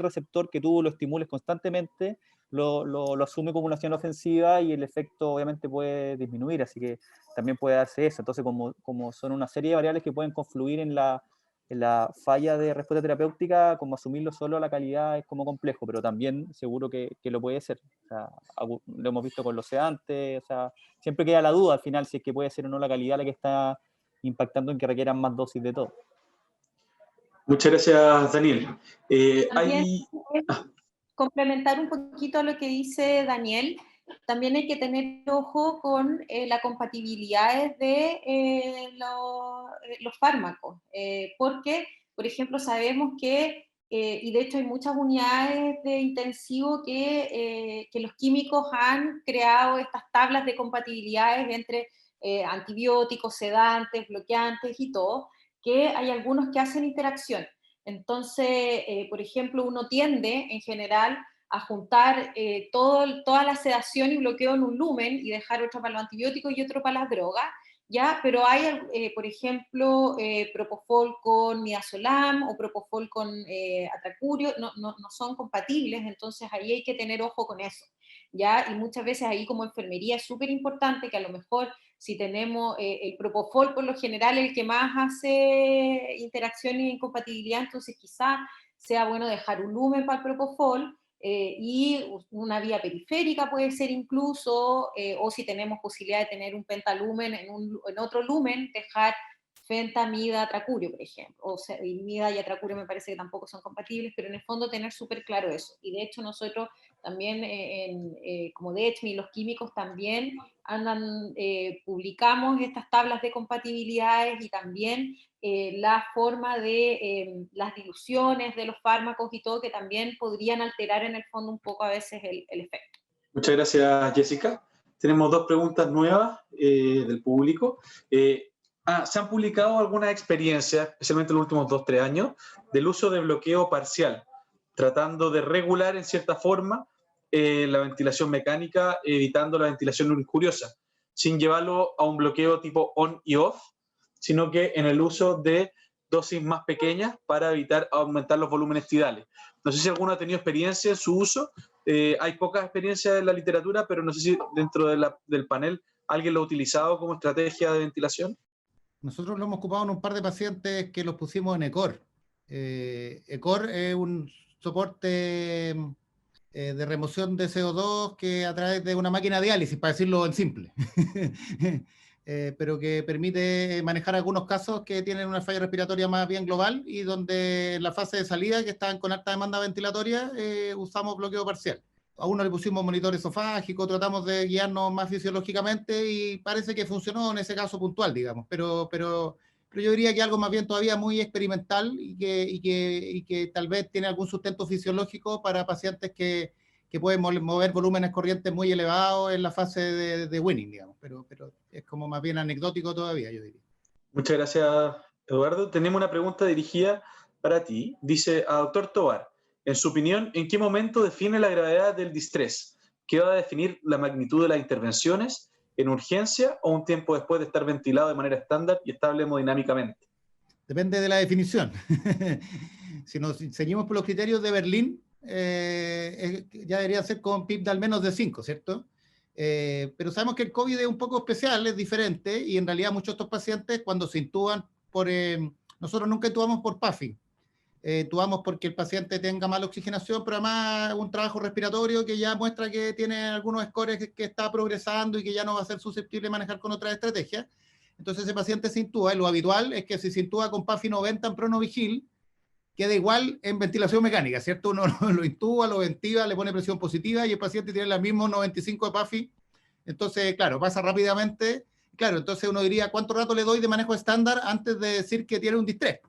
receptor que tú lo estimules constantemente lo asume como una señal ofensiva, y el efecto obviamente puede disminuir, así que también puede darse eso. Entonces, como son una serie de variables que pueden confluir en la falla de respuesta terapéutica, como asumirlo solo a la calidad es como complejo, pero también seguro que lo puede ser. O sea, lo hemos visto con los sedantes, o sea, siempre queda la duda al final si es que puede ser o no la calidad la que está impactando en que requieran más dosis de todo. Muchas gracias, Daniel. También, complementar un poquito a lo que dice Daniel, también hay que tener ojo con las compatibilidades de los fármacos, porque, por ejemplo, sabemos que, y de hecho hay muchas unidades de intensivo que los químicos han creado estas tablas de compatibilidades entre antibióticos, sedantes, bloqueantes y todo, que hay algunos que hacen interacción. Entonces, por ejemplo, uno tiende en general a juntar toda la sedación y bloqueo en un lumen y dejar otro para los antibióticos y otro para las drogas, ¿ya? Pero hay, por ejemplo, propofol con midazolam o propofol con atracurio, no son compatibles, entonces ahí hay que tener ojo con eso, ¿ya? Y muchas veces ahí como enfermería es súper importante que a lo mejor si tenemos el propofol por lo general el que más hace interacción y incompatibilidad, entonces quizás sea bueno dejar un lumen para el propofol, y una vía periférica puede ser incluso, o si tenemos posibilidad de tener un pentalumen en otro lumen, dejar fenta, mida, atracurio, por ejemplo. O sea, y mida y atracurio me parece que tampoco son compatibles, pero en el fondo tener súper claro eso. Y de hecho nosotros también, como DECHMI, los químicos también publicamos estas tablas de compatibilidades y también la forma de las diluciones de los fármacos y todo, que también podrían alterar en el fondo un poco a veces el efecto. Muchas gracias, Jessica. Tenemos dos preguntas nuevas del público. ¿Se han publicado algunas experiencias, especialmente en los últimos 2-3 años, del uso de bloqueo parcial, tratando de regular en cierta forma la ventilación mecánica, evitando la ventilación injuriosa, sin llevarlo a un bloqueo tipo on y off, sino que en el uso de dosis más pequeñas para evitar aumentar los volúmenes tidales? No sé si alguno ha tenido experiencia en su uso. Hay pocas experiencias en la literatura, pero no sé si dentro del panel alguien lo ha utilizado como estrategia de ventilación. Nosotros lo hemos ocupado en un par de pacientes que los pusimos en ECOR. ECOR es un soporte de remoción de CO2 que a través de una máquina de diálisis, para decirlo en simple, pero que permite manejar algunos casos que tienen una falla respiratoria más bien global y donde en la fase de salida, que están con alta demanda ventilatoria, usamos bloqueo parcial. A uno le pusimos monitor esofágico, tratamos de guiarnos más fisiológicamente y parece que funcionó en ese caso puntual, digamos, pero yo diría que algo más bien todavía muy experimental y que tal vez tiene algún sustento fisiológico para pacientes que pueden mover volúmenes corrientes muy elevados en la fase de winning, digamos, pero es como más bien anecdótico todavía, yo diría. Muchas gracias, Eduardo. Tenemos una pregunta dirigida para ti. Dice a doctor Tovar, en su opinión, ¿en qué momento define la gravedad del distrés? ¿Qué va a definir la magnitud de las intervenciones? ¿En urgencia o un tiempo después de estar ventilado de manera estándar y estable hemodinámicamente? Depende de la definición. Si nos seguimos por los criterios de Berlín, ya debería ser con PIB de al menos de 5, ¿cierto? Pero sabemos que el COVID es un poco especial, es diferente, y en realidad muchos de estos pacientes cuando se intuban nosotros nunca intubamos por puffing, intubamos porque el paciente tenga mala oxigenación, pero además un trabajo respiratorio que ya muestra que tiene algunos scores que está progresando y que ya no va a ser susceptible de manejar con otras estrategias. Entonces ese paciente se intuba, y lo habitual es que si se intuba con PAFI 90 en pronovigil, queda igual en ventilación mecánica, ¿cierto? Uno lo intuba, lo ventila, le pone presión positiva y el paciente tiene el mismo 95 de PAFI. Entonces, claro, pasa rápidamente. Claro, entonces uno diría, ¿cuánto rato le doy de manejo estándar antes de decir que tiene un distrés?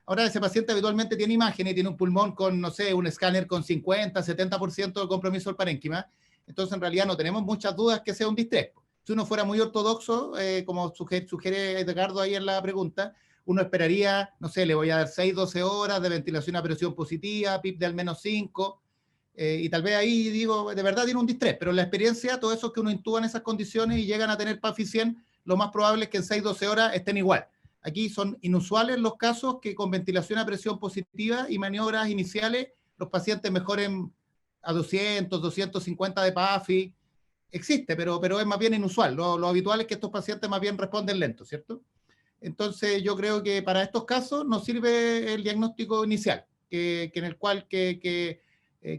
Ahora, ese paciente habitualmente tiene imágenes, tiene un pulmón con, no sé, un escáner con 50, 70% de compromiso del parénquima. Entonces, en realidad no tenemos muchas dudas que sea un distrés. Si uno fuera muy ortodoxo, como sugiere Edgardo ahí en la pregunta, uno esperaría, no sé, le voy a dar 6-12 horas de ventilación a presión positiva, PIP de al menos 5, y tal vez ahí digo, de verdad tiene un distrés, pero en la experiencia, todo eso que uno intuba en esas condiciones y llegan a tener PAFI 100, lo más probable es que en 6-12 horas estén igual. Aquí son inusuales los casos que con ventilación a presión positiva y maniobras iniciales los pacientes mejoren a 200, 250 de PAFI. Existe, pero es más bien inusual. Lo habitual es que estos pacientes más bien responden lento, ¿cierto? Entonces yo creo que para estos casos nos sirve el diagnóstico inicial, en el cual que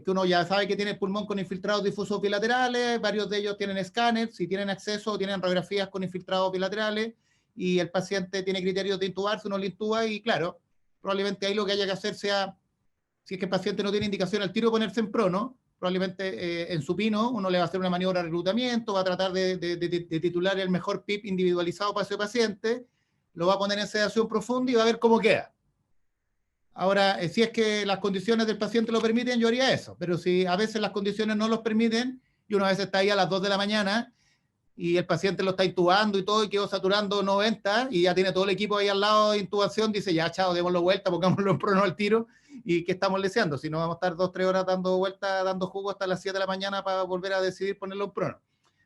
uno ya sabe que tiene el pulmón con infiltrados difusos bilaterales, varios de ellos tienen escáner, si tienen acceso tienen radiografías con infiltrados bilaterales, y el paciente tiene criterios de intubarse, uno le intuba y claro, probablemente ahí lo que haya que hacer sea, si es que el paciente no tiene indicación al tiro ponerse en prono, probablemente en supino uno le va a hacer una maniobra de reclutamiento, va a tratar de titular el mejor PIP individualizado para ese paciente, lo va a poner en sedación profunda y va a ver cómo queda. Ahora, si es que las condiciones del paciente lo permiten, yo haría eso, pero si a veces las condiciones no los permiten, y uno a veces está ahí a las 2 de la mañana, y el paciente lo está intubando y todo, y quedó saturando 90, y ya tiene todo el equipo ahí al lado de intubación, dice, ya, chao, démoslo vuelta, pongámoslo en prono al tiro, y que estamos leseando, si no vamos a estar 2-3 horas dando vuelta, dando jugo hasta las 7 de la mañana para volver a decidir ponerlo en prono.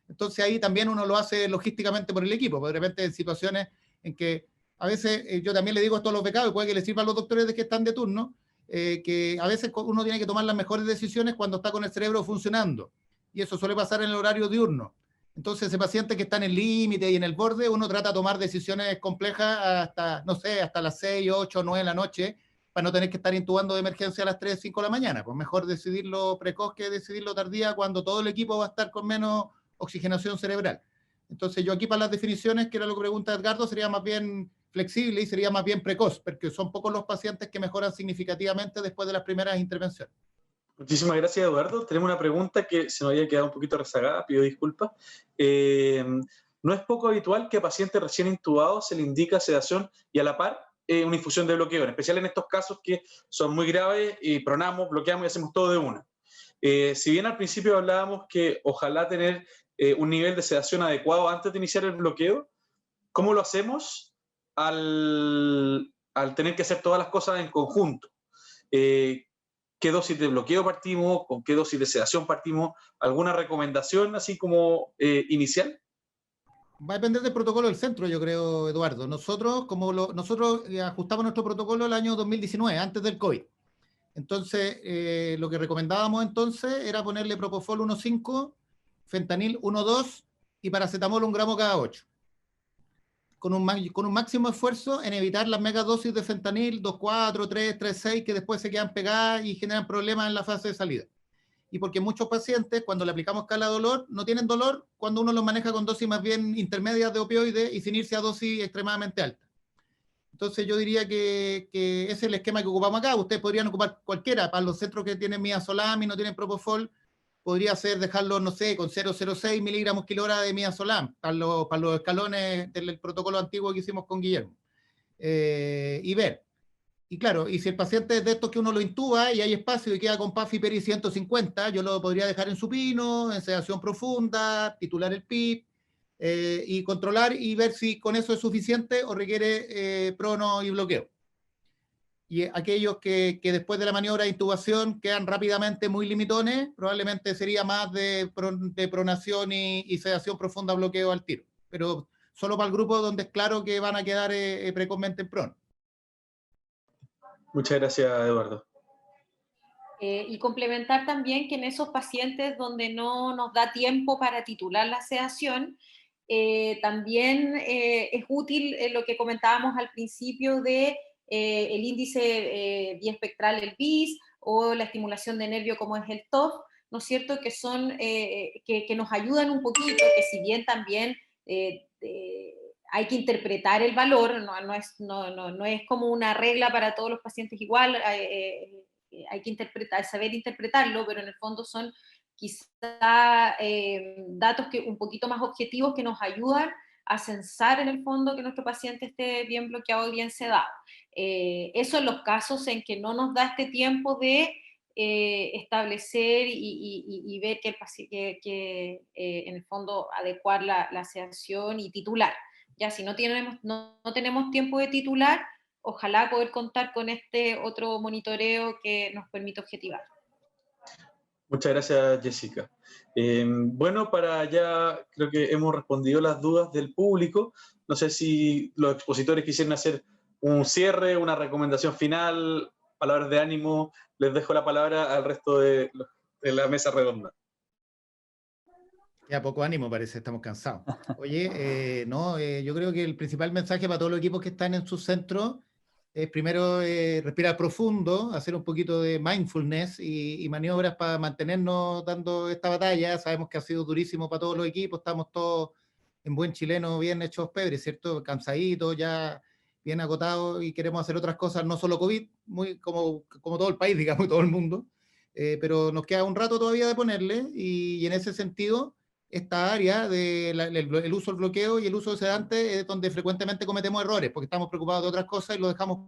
Entonces ahí también uno lo hace logísticamente por el equipo, porque de repente en situaciones en que a veces yo también le digo esto a los becados, y puede que les sirva a los doctores de que están de turno, que a veces uno tiene que tomar las mejores decisiones cuando está con el cerebro funcionando, y eso suele pasar en el horario diurno. Entonces ese paciente que está en el límite y en el borde, uno trata de tomar decisiones complejas hasta, no sé, hasta las 6, 8, 9 de la noche, para no tener que estar intubando de emergencia a las 3, 5 de la mañana. Pues mejor decidirlo precoz que decidirlo tardía, cuando todo el equipo va a estar con menos oxigenación cerebral. Entonces yo aquí para las definiciones, que era lo que pregunta Edgardo, sería más bien flexible y sería más bien precoz, porque son pocos los pacientes que mejoran significativamente después de las primeras intervenciones. Muchísimas gracias, Eduardo. Tenemos una pregunta que se nos había quedado un poquito rezagada, pido disculpas. No es poco habitual que a pacientes recién intubados se le indica sedación y a la par una infusión de bloqueo, en especial en estos casos que son muy graves y pronamos, bloqueamos y hacemos todo de una. Si bien al principio hablábamos que ojalá tener un nivel de sedación adecuado antes de iniciar el bloqueo, ¿cómo lo hacemos al tener que hacer todas las cosas en conjunto? ¿Qué dosis de bloqueo partimos? ¿Con qué dosis de sedación partimos? ¿Alguna recomendación así como inicial? Va a depender del protocolo del centro, yo creo, Eduardo. Nosotros, nosotros ajustamos nuestro protocolo el año 2019, antes del COVID. Entonces, lo que recomendábamos entonces era ponerle Propofol 1.5, Fentanil 1.2 y paracetamol 1 gramo cada 8. Con un máximo esfuerzo en evitar las megadosis de fentanil 2.4, 3, 3.6, que después se quedan pegadas y generan problemas en la fase de salida. Y porque muchos pacientes, cuando le aplicamos cala dolor, no tienen dolor cuando uno los maneja con dosis más bien intermedias de opioides y sin irse a dosis extremadamente altas. Entonces yo diría que ese es el esquema que ocupamos acá. Ustedes podrían ocupar cualquiera. Para los centros que tienen midazolam y no tienen propofol, podría ser dejarlo, no sé, con 0,06 miligramos kilogramo de midazolam, para los escalones del protocolo antiguo que hicimos con Guillermo. Y ver. Y claro, y si el paciente es de estos que uno lo intuba y hay espacio y queda con PAF y PERI 150, yo lo podría dejar en supino, en sedación profunda, titular el PIP, y controlar y ver si con eso es suficiente o requiere prono y bloqueo. Y aquellos que después de la maniobra de intubación quedan rápidamente muy limitones, probablemente sería más de pronación y sedación profunda, bloqueo al tiro. Pero solo para el grupo donde es claro que van a quedar precozmente en prono. Muchas gracias, Eduardo. Y complementar también que en esos pacientes donde no nos da tiempo para titular la sedación, también es útil lo que comentábamos al principio de el índice biespectral, el BIS, o la estimulación de nervio como es el TOF, ¿no es cierto?, que son, que nos ayudan un poquito, que si bien también hay que interpretar el valor, no es como una regla para todos los pacientes igual, hay que saber interpretarlo, pero en el fondo son quizá datos un poquito más objetivos que nos ayudan a censar en el fondo que nuestro paciente esté bien bloqueado y bien sedado. Eso en los casos en que no nos da este tiempo de establecer y ver que en el fondo adecuar la sedación y titular. Ya si no tenemos tiempo de titular, ojalá poder contar con este otro monitoreo que nos permite objetivar. Muchas gracias, Jessica. Bueno, para ya creo que hemos respondido las dudas del público. No sé si los expositores quisieran hacer un cierre, una recomendación final, palabras de ánimo. Les dejo la palabra al resto de la mesa redonda. Ya poco ánimo parece, estamos cansados. Oye, yo creo que el principal mensaje para todos los equipos que están en sus centros es primero respirar profundo, hacer un poquito de mindfulness y maniobras para mantenernos dando esta batalla. Sabemos que ha sido durísimo para todos los equipos, estamos todos en buen chileno bien hechos pedres, ¿cierto? Cansaditos, ya bien agotados y queremos hacer otras cosas, no solo COVID, muy como todo el país, digamos, todo el mundo, pero nos queda un rato todavía de ponerle y en ese sentido esta área del uso del bloqueo y el uso de sedante es donde frecuentemente cometemos errores, porque estamos preocupados de otras cosas y lo dejamos.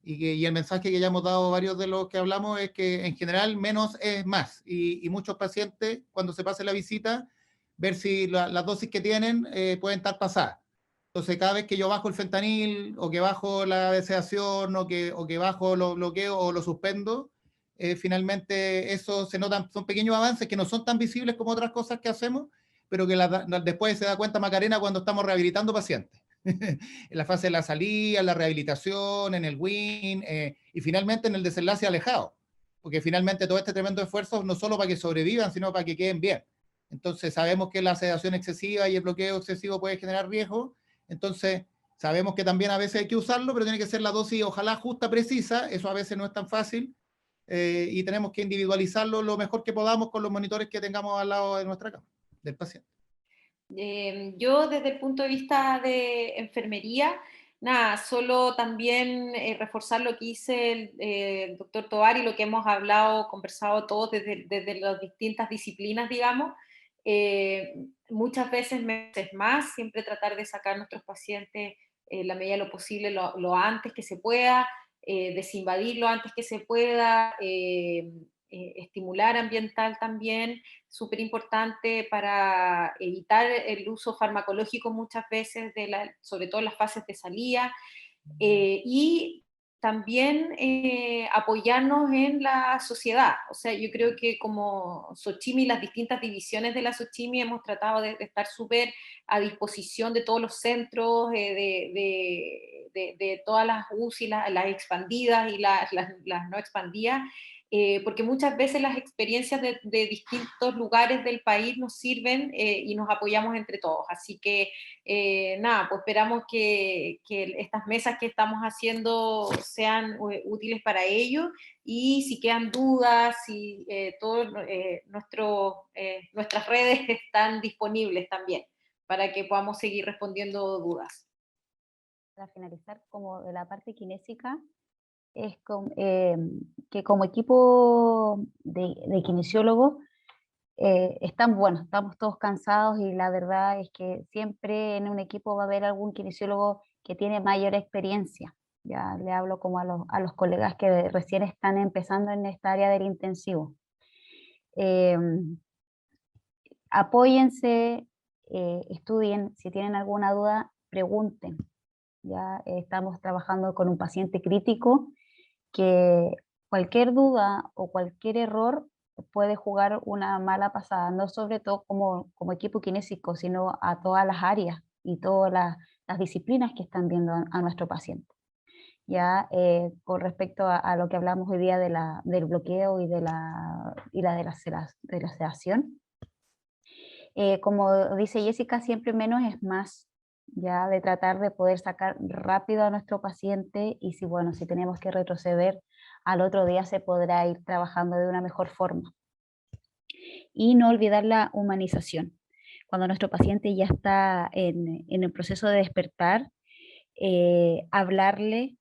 Y el mensaje que ya hemos dado varios de los que hablamos es que en general menos es más. Y muchos pacientes, cuando se pase la visita, ver si las dosis que tienen pueden estar pasadas. Entonces, cada vez que yo bajo el fentanil, o que bajo la sedación, o que bajo los bloqueos o lo suspendo, finalmente eso se notan, son pequeños avances que no son tan visibles como otras cosas que hacemos, pero que después se da cuenta Macarena cuando estamos rehabilitando pacientes. En la fase de la salida, en la rehabilitación, en el WIN, y finalmente en el desenlace alejado, porque finalmente todo este tremendo esfuerzo no solo para que sobrevivan, sino para que queden bien. Entonces sabemos que la sedación excesiva y el bloqueo excesivo puede generar riesgo, entonces sabemos que también a veces hay que usarlo, pero tiene que ser la dosis ojalá justa, precisa, eso a veces no es tan fácil, y tenemos que individualizarlo lo mejor que podamos con los monitores que tengamos al lado de nuestra cama, del paciente. Yo desde el punto de vista de enfermería, nada, solo también reforzar lo que dice el doctor Tovar y lo que hemos hablado, conversado todos desde las distintas disciplinas, digamos. Muchas veces más, siempre tratar de sacar a nuestros pacientes la medida de lo posible lo antes que se pueda, desinvadir lo antes que se pueda, estimular ambiental también, súper importante para evitar el uso farmacológico muchas veces, sobre todo en las fases de salida, y también apoyarnos en la sociedad. O sea, yo creo que como Sochimi, las distintas divisiones de la Sochimi hemos tratado de estar súper a disposición de todos los centros, de todas las UCI, las expandidas y las no expandidas, porque muchas veces las experiencias de distintos lugares del país nos sirven y nos apoyamos entre todos. Así que nada, pues esperamos que estas mesas que estamos haciendo sean útiles para ello, y si quedan dudas, si nuestras redes están disponibles también para que podamos seguir respondiendo dudas. Para finalizar, como de la parte kinésica, es que como equipo de kinesiólogos estamos todos cansados, y la verdad es que siempre en un equipo va a haber algún kinesiólogo que tiene mayor experiencia. Ya le hablo como a los colegas que recién están empezando en esta área del intensivo. Apóyense, estudien, si tienen alguna duda, pregunten. Ya estamos trabajando con un paciente crítico que cualquier duda o cualquier error puede jugar una mala pasada, no sobre todo como equipo kinésico, sino a todas las áreas y todas las disciplinas que están viendo a nuestro paciente. Ya con respecto a lo que hablamos hoy día del bloqueo y de la sedación, como dice Jessica, siempre menos es más, ya de tratar de poder sacar rápido a nuestro paciente, y si tenemos que retroceder, al otro día se podrá ir trabajando de una mejor forma. Y no olvidar la humanización. Cuando nuestro paciente ya está en el proceso de despertar, hablarle.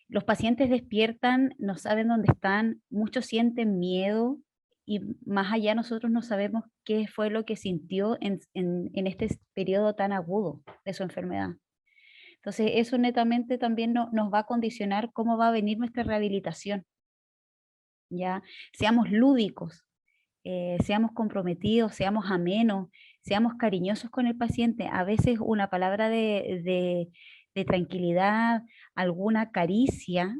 Los pacientes despiertan, no saben dónde están, muchos sienten miedo, y más allá nosotros no sabemos qué fue lo que sintió en este periodo tan agudo de su enfermedad. Entonces eso netamente también nos va a condicionar cómo va a venir nuestra rehabilitación. ¿Ya? Seamos lúdicos, seamos comprometidos, seamos amenos, seamos cariñosos con el paciente. A veces una palabra de tranquilidad, alguna caricia,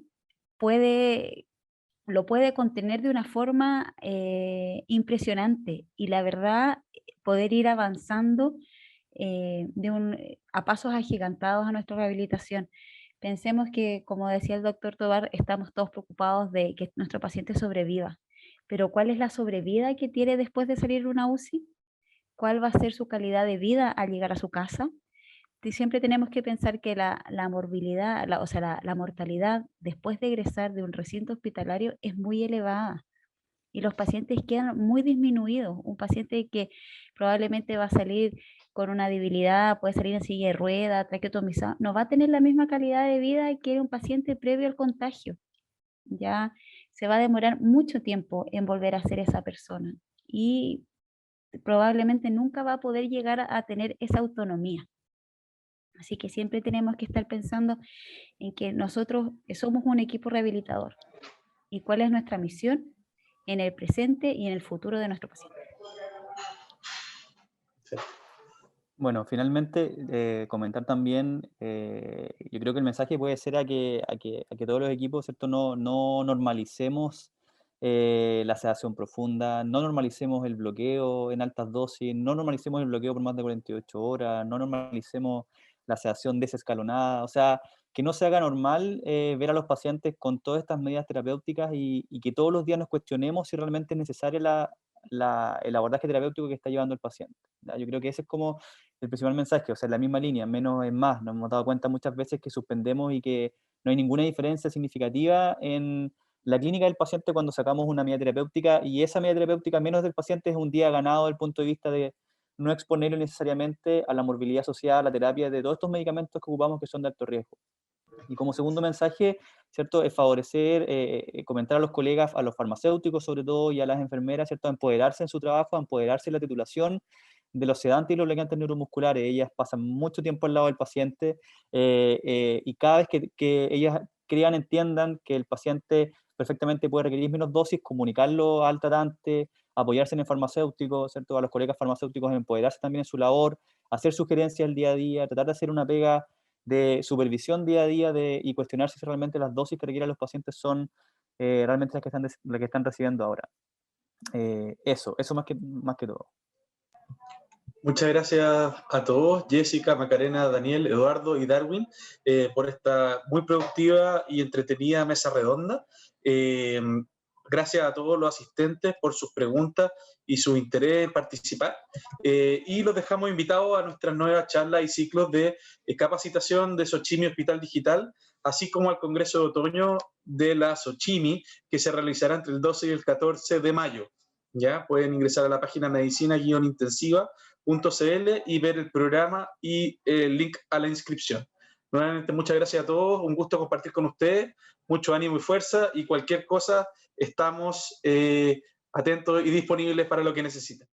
lo puede contener de una forma impresionante, y la verdad, poder ir avanzando a pasos agigantados a nuestra rehabilitación. Pensemos que, como decía el doctor Tovar, estamos todos preocupados de que nuestro paciente sobreviva, pero ¿cuál es la sobrevida que tiene después de salir de una UCI? ¿Cuál va a ser su calidad de vida al llegar a su casa? Siempre tenemos que pensar que la morbilidad, la mortalidad después de egresar de un recinto hospitalario es muy elevada, y los pacientes quedan muy disminuidos. Un paciente que probablemente va a salir con una debilidad, puede salir en silla de rueda, traqueotomizado, no va a tener la misma calidad de vida que un paciente previo al contagio. Ya se va a demorar mucho tiempo en volver a ser esa persona, y probablemente nunca va a poder llegar a tener esa autonomía. Así que siempre tenemos que estar pensando en que nosotros somos un equipo rehabilitador, y cuál es nuestra misión en el presente y en el futuro de nuestro paciente. Sí. Bueno, finalmente comentar también, yo creo que el mensaje puede ser a que todos los equipos, ¿cierto?, no normalicemos la sedación profunda, no normalicemos el bloqueo en altas dosis, no normalicemos el bloqueo por más de 48 horas, no normalicemos la sedación desescalonada, o sea, que no se haga normal ver a los pacientes con todas estas medidas terapéuticas y que todos los días nos cuestionemos si realmente es necesaria el abordaje terapéutico que está llevando el paciente. ¿Ya? Yo creo que ese es como el principal mensaje, o sea, en la misma línea, menos es más. Nos hemos dado cuenta muchas veces que suspendemos y que no hay ninguna diferencia significativa en la clínica del paciente cuando sacamos una medida terapéutica, y esa medida terapéutica menos del paciente es un día ganado desde el punto de vista de no exponerlo necesariamente a la morbilidad asociada a la terapia de todos estos medicamentos que ocupamos que son de alto riesgo. Y como segundo mensaje, ¿cierto?, es favorecer, comentar a los colegas, a los farmacéuticos sobre todo, y a las enfermeras, ¿cierto?, a empoderarse en su trabajo, a empoderarse en la titulación de los sedantes y los bloqueantes neuromusculares. Ellas pasan mucho tiempo al lado del paciente y cada vez que ellas crean, entiendan que el paciente perfectamente puede requerir menos dosis, comunicarlo al tratante, apoyarse en el farmacéutico, ¿cierto?, a los colegas farmacéuticos, empoderarse también en su labor, hacer sugerencias el día a día, tratar de hacer una pega de supervisión día a día y cuestionarse si realmente las dosis que requieren los pacientes son realmente las que están recibiendo ahora. Eso más que todo. Muchas gracias a todos, Jessica, Macarena, Daniel, Eduardo y Darwin, por esta muy productiva y entretenida mesa redonda. Gracias a todos los asistentes por sus preguntas y su interés en participar. Y los dejamos invitados a nuestras nuevas charlas y ciclos de capacitación de Sochimi Hospital Digital, así como al Congreso de Otoño de la Sochimi, que se realizará entre el 12 y el 14 de mayo. Ya pueden ingresar a la página medicina-intensiva.cl y ver el programa y el link a la inscripción. Nuevamente, muchas gracias a todos, un gusto compartir con ustedes, mucho ánimo y fuerza, y cualquier cosa estamos atentos y disponibles para lo que necesiten.